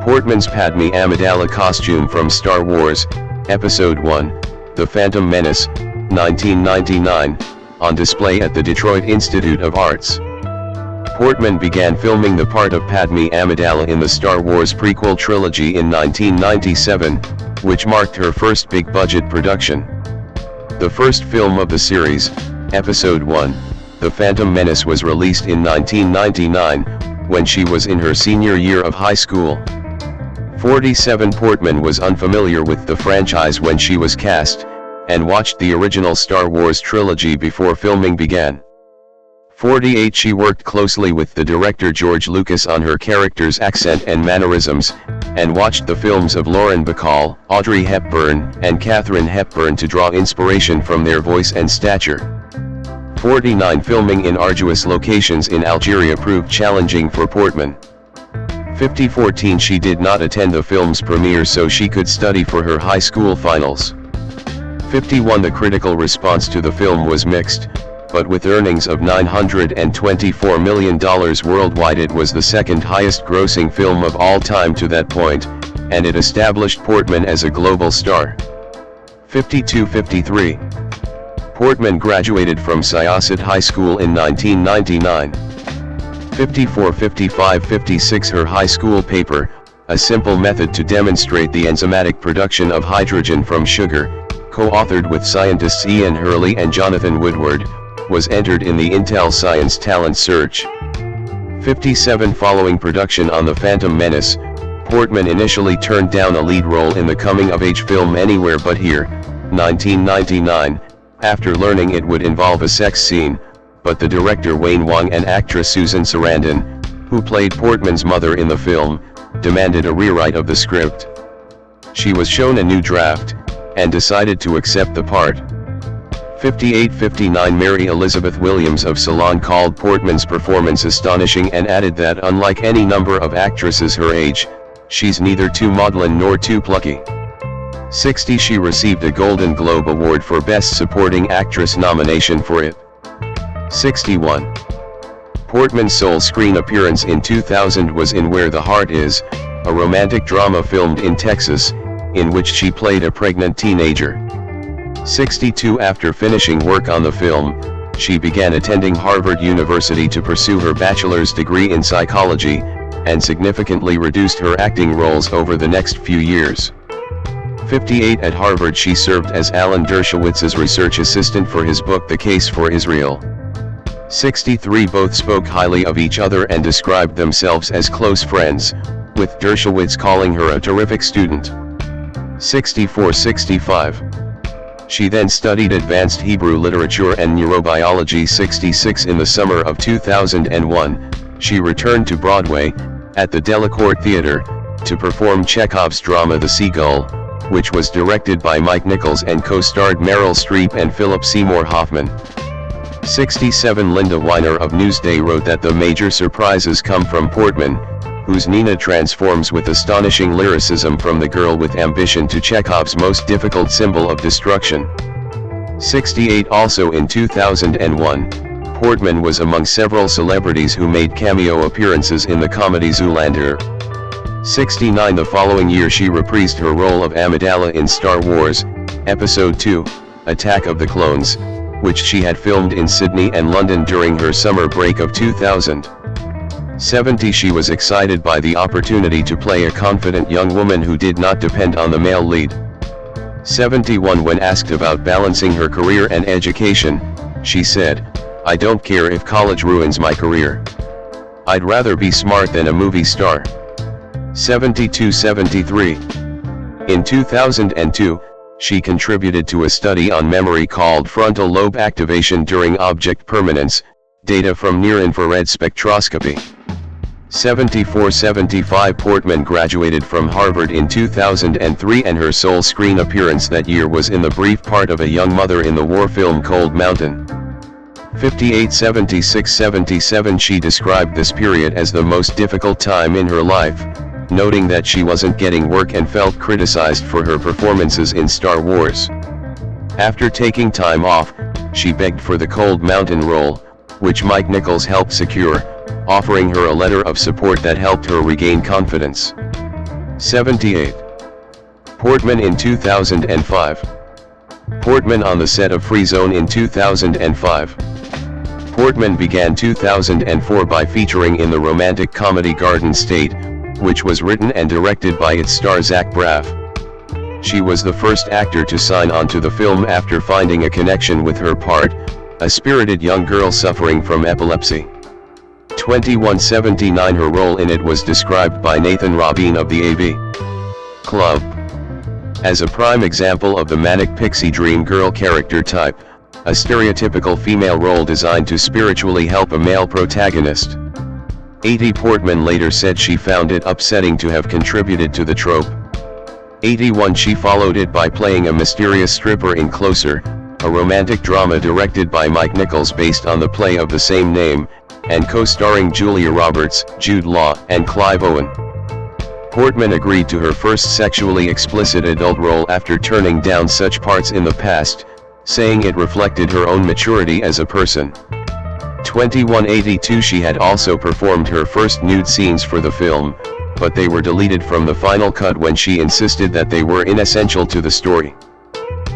[SPEAKER 1] Portman's Padmé Amidala costume from Star Wars, Episode 1, The Phantom Menace, 1999, on display at the Detroit Institute of Arts. Portman began filming the part of Padmé Amidala in the Star Wars prequel trilogy in 1997, which marked her first big-budget production. The first film of the series, Episode 1, The Phantom Menace, was released in 1999, when she was in her senior year of high school. 47 Portman was unfamiliar with the franchise when she was cast, and watched the original Star Wars trilogy before filming began. 48 She worked closely with the director George Lucas on her character's accent and mannerisms, and watched the films of Lauren Bacall, Audrey Hepburn, and Katharine Hepburn to draw inspiration from their voice and stature. 49 Filming in arduous locations in Algeria proved challenging for Portman. 50-14 She did not attend the film's premiere so she could study for her high school finals. 51 The critical response to the film was mixed, but with earnings of $924 million worldwide, it was the second highest grossing film of all time to that point, and it established Portman as a global star. 52-53 Portman graduated from Syosset High School in 1999. 54-55-56 Her high school paper, A Simple Method to Demonstrate the Enzymatic Production of Hydrogen from Sugar, co-authored with scientists Ian Hurley and Jonathan Woodward, was entered in the Intel Science Talent Search. 57 Following production on The Phantom Menace, Portman initially turned down a lead role in the coming-of-age film Anywhere But Here, 1999, after learning it would involve a sex scene, but the director Wayne Wong and actress Susan Sarandon, who played Portman's mother in the film, demanded a rewrite of the script. She was shown a new draft, and decided to accept the part. 58-59 Mary Elizabeth Williams of Salon called Portman's performance astonishing and added that unlike any number of actresses her age, she's neither too maudlin nor too plucky. 60 She received a Golden Globe Award for Best Supporting Actress nomination for it. 61 Portman's sole screen appearance in 2000 was in Where the Heart Is, a romantic drama filmed in Texas, in which she played a pregnant teenager. 62 After finishing work on the film, she began attending Harvard University to pursue her bachelor's degree in psychology, and significantly reduced her acting roles over the next few years. 58 At Harvard she served as Alan Dershowitz's research assistant for his book The Case for Israel. 63 Both spoke highly of each other and described themselves as close friends, with Dershowitz calling her a terrific student. 64-65 She then studied advanced Hebrew literature and neurobiology. 66 In the summer of 2001, she returned to Broadway, at the Delacorte Theatre, to perform Chekhov's drama The Seagull, which was directed by Mike Nichols and co-starred Meryl Streep and Philip Seymour Hoffman. 67 Linda Weiner of Newsday wrote that the major surprises come from Portman, whose Nina transforms with astonishing lyricism from the girl with ambition to Chekhov's most difficult symbol of destruction. 68 Also in 2001, Portman was among several celebrities who made cameo appearances in the comedy Zoolander. 69 The following year she reprised her role of Amidala in Star Wars, Episode 2, Attack of the Clones, which she had filmed in Sydney and London during her summer break of 2000. 70 She was excited by the opportunity to play a confident young woman who did not depend on the male lead. 71 When asked about balancing her career and education, she said, I don't care if college ruins my career. I'd rather be smart than a movie star. 72-73. In 2002, she contributed to a study on memory called frontal lobe activation during object permanence, data from near-infrared spectroscopy. 74-75. Portman graduated from Harvard in 2003 and her sole screen appearance that year was in the brief part of a young mother in the war film Cold Mountain. 58-76-77. She described this period as the most difficult time in her life, noting that she wasn't getting work and felt criticized for her performances in Star Wars. After taking time off, she begged for the Cold Mountain role, which Mike Nichols helped secure, offering her a letter of support that helped her regain confidence. 78. Portman in 2005. Portman on the set of Free Zone in 2005. Portman began 2004 by featuring in the romantic comedy Garden State, which was written and directed by its star Zach Braff. She was the first actor to sign on to the film after finding a connection with her part, a spirited young girl suffering from epilepsy. 21-79. Her role in it was described by Nathan Rabin of the AV Club as a prime example of the manic pixie dream girl character type, a stereotypical female role designed to spiritually help a male protagonist. 80. Portman later said she found it upsetting to have contributed to the trope. 81. She followed it by playing a mysterious stripper in Closer, a romantic drama directed by Mike Nichols based on the play of the same name, and co-starring Julia Roberts, Jude Law, and Clive Owen. Portman agreed to her first sexually explicit adult role after turning down such parts in the past, saying it reflected her own maturity as a person. 21-82. She had also performed her first nude scenes for the film, but they were deleted from the final cut when she insisted that they were inessential to the story.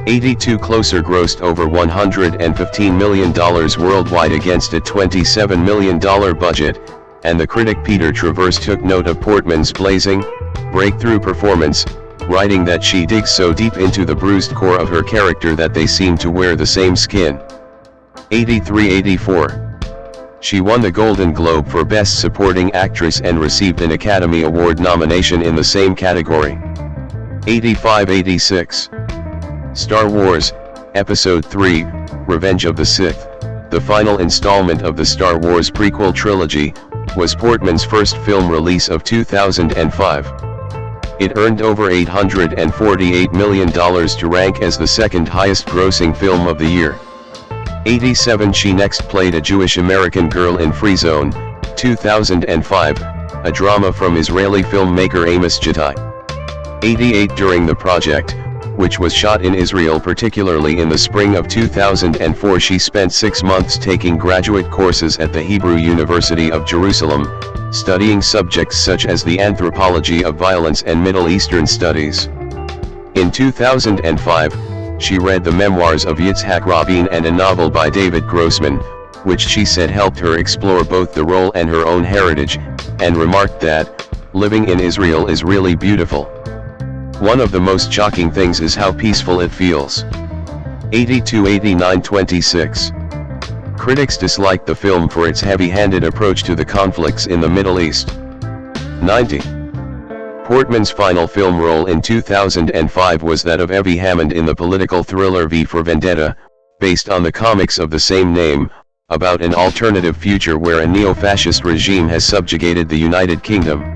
[SPEAKER 1] 82. Closer grossed over $115 million worldwide against a $27 million budget, and the critic Peter Travers took note of Portman's blazing, breakthrough performance, writing that she digs so deep into the bruised core of her character that they seem to wear the same skin. 83-84. She won the Golden Globe for Best Supporting Actress and received an Academy Award nomination in the same category. 85-86. Star Wars, Episode 3, Revenge of the Sith, the final installment of the Star Wars prequel trilogy, was Portman's first film release of 2005. It earned over $848 million to rank as the second highest grossing film of the year. 87. She next played a Jewish American girl in Free Zone, 2005, a drama from Israeli filmmaker Amos Jatai. 88. During the project, which was shot in Israel particularly in the spring of 2004, she spent 6 months taking graduate courses at the Hebrew University of Jerusalem, studying subjects such as the anthropology of violence and Middle Eastern studies. In 2005, she read the memoirs of Yitzhak Rabin and a novel by David Grossman, which she said helped her explore both the role and her own heritage, and remarked that, living in Israel is really beautiful. One of the most shocking things is how peaceful it feels. 82-89-26. Critics disliked the film for its heavy-handed approach to the conflicts in the Middle East. 90. Portman's final film role in 2005 was that of Evie Hammond in the political thriller V for Vendetta, based on the comics of the same name, about an alternative future where a neo-fascist regime has subjugated the United Kingdom.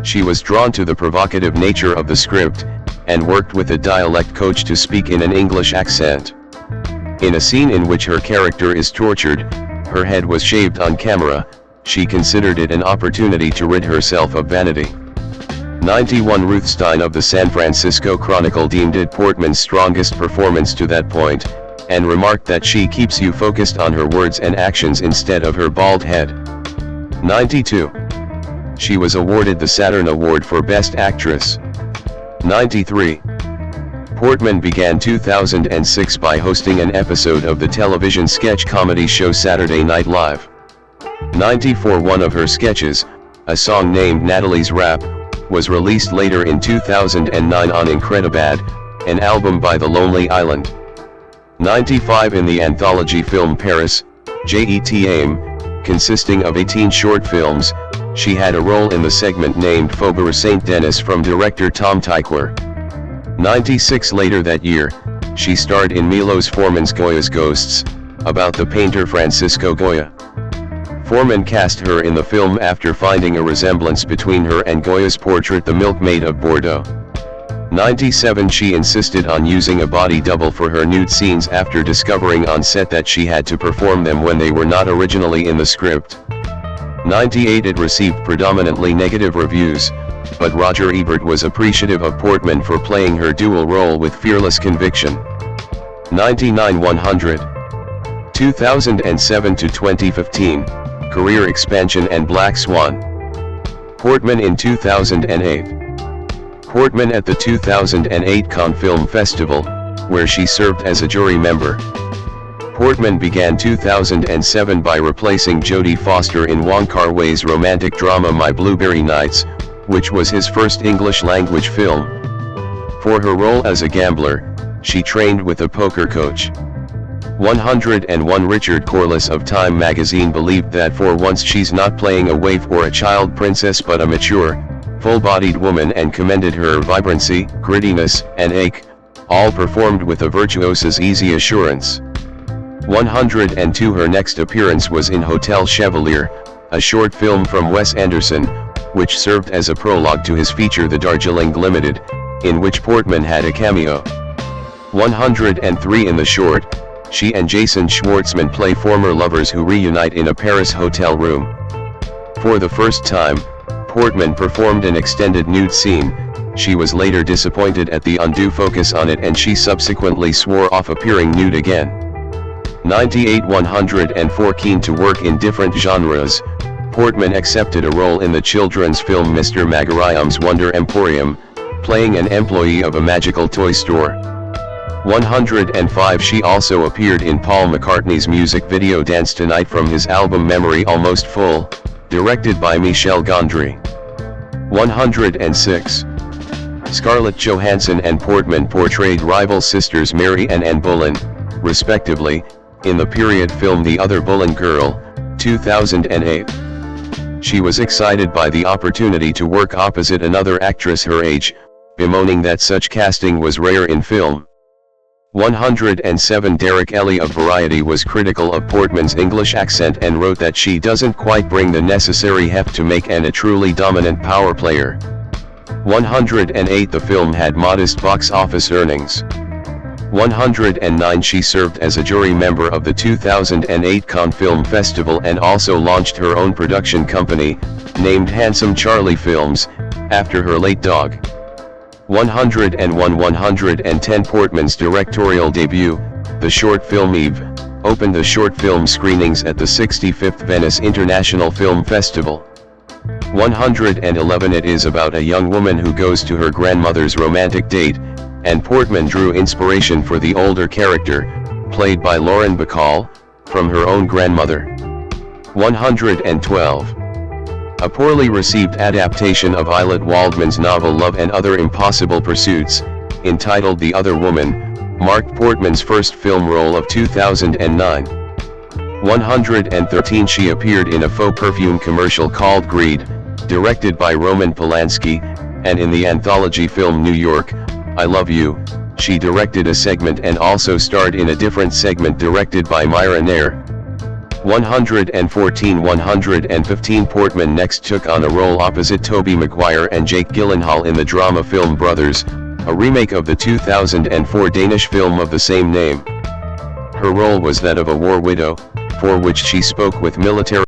[SPEAKER 1] She was drawn to the provocative nature of the script, and worked with a dialect coach to speak in an English accent. In a scene in which her character is tortured, her head was shaved on camera, she considered it an opportunity to rid herself of vanity. 91. Ruth Stein of the San Francisco Chronicle deemed it Portman's strongest performance to that point, and remarked that she keeps you focused on her words and actions instead of her bald head. 92. She was awarded the Saturn Award for Best Actress. 93. Portman began 2006 by hosting an episode of the television sketch comedy show Saturday Night Live. 94. One of her sketches, a song named Natalie's Rap, was released later in 2009 on Incredibad, an album by The Lonely Island. 95. In the anthology film Paris, JETAIM, consisting of 18 short films. She had a role in the segment named Faubourg Saint-Denis from director Tom Tykwer. 96 later that year, she starred in Milos Forman's Goya's Ghosts, about the painter Francisco Goya. Forman cast her in the film after finding a resemblance between her and Goya's portrait The Milkmaid of Bordeaux. 97 She insisted on using a body double for her nude scenes after discovering on set that she had to perform them when they were not originally in the script. 98 It received predominantly negative reviews, but Roger Ebert was appreciative of Portman for playing her dual role with fearless conviction. 99 100 2007 to 2015, Career Expansion and Black Swan. Portman in 2008. Portman at the 2008 Cannes Film Festival, where she served as a jury member. Portman began 2007 by replacing Jodie Foster in Wong Kar-wai's romantic drama My Blueberry Nights, which was his first English-language film. For her role as a gambler, she trained with a poker coach. 101 Richard Corliss of Time magazine believed that for once she's not playing a waif or a child princess but a mature, full-bodied woman, and commended her vibrancy, grittiness, and ache, all performed with a virtuoso's easy assurance. 102 Her next appearance was in Hotel Chevalier, a short film from Wes Anderson, which served as a prologue to his feature The Darjeeling Limited, in which Portman had a cameo. 103 In the short, she and Jason Schwartzman play former lovers who reunite in a Paris hotel room. For the first time, Portman performed an extended nude scene. She was later disappointed at the undue focus on it and she subsequently swore off appearing nude again. 98 104 Keen to work in different genres, Portman accepted a role in the children's film Mr. Magarium's Wonder Emporium, playing an employee of a magical toy store. 105 She also appeared in Paul McCartney's music video Dance Tonight from his album Memory Almost Full, directed by Michel Gondry. 106 Scarlett Johansson and Portman portrayed rival sisters Mary and Anne Boleyn, respectively, in the period film The Other Boleyn Girl, 2008. She was excited by the opportunity to work opposite another actress her age, bemoaning that such casting was rare in film. 107 Derek Ellie of Variety was critical of Portman's English accent and wrote that she doesn't quite bring the necessary heft to make Anne a truly dominant power player. 108 The film had modest box office earnings. 109 She served as a jury member of the 2008 Cannes Film Festival and also launched her own production company, named Handsome Charlie Films, after her late dog. 101 110 Portman's directorial debut, the short film Eve, opened the short film screenings at the 65th Venice International Film Festival. 111 It is about a young woman who goes to her grandmother's romantic date, and Portman drew inspiration for the older character, played by Lauren Bacall, from her own grandmother. 112 A poorly received adaptation of Eilert Waldman's novel Love and Other Impossible Pursuits, entitled The Other Woman, marked Portman's first film role of 2009. 113 She appeared in a faux perfume commercial called Greed, directed by Roman Polanski, and in the anthology film New York, I Love You. She directed a segment and also starred in a different segment directed by Myra Nair. 115 Portman next took on a role opposite Tobey Maguire and Jake Gyllenhaal in the drama film Brothers, a remake of the 2004 Danish film of the same name. Her role was that of a war widow, for which she spoke with military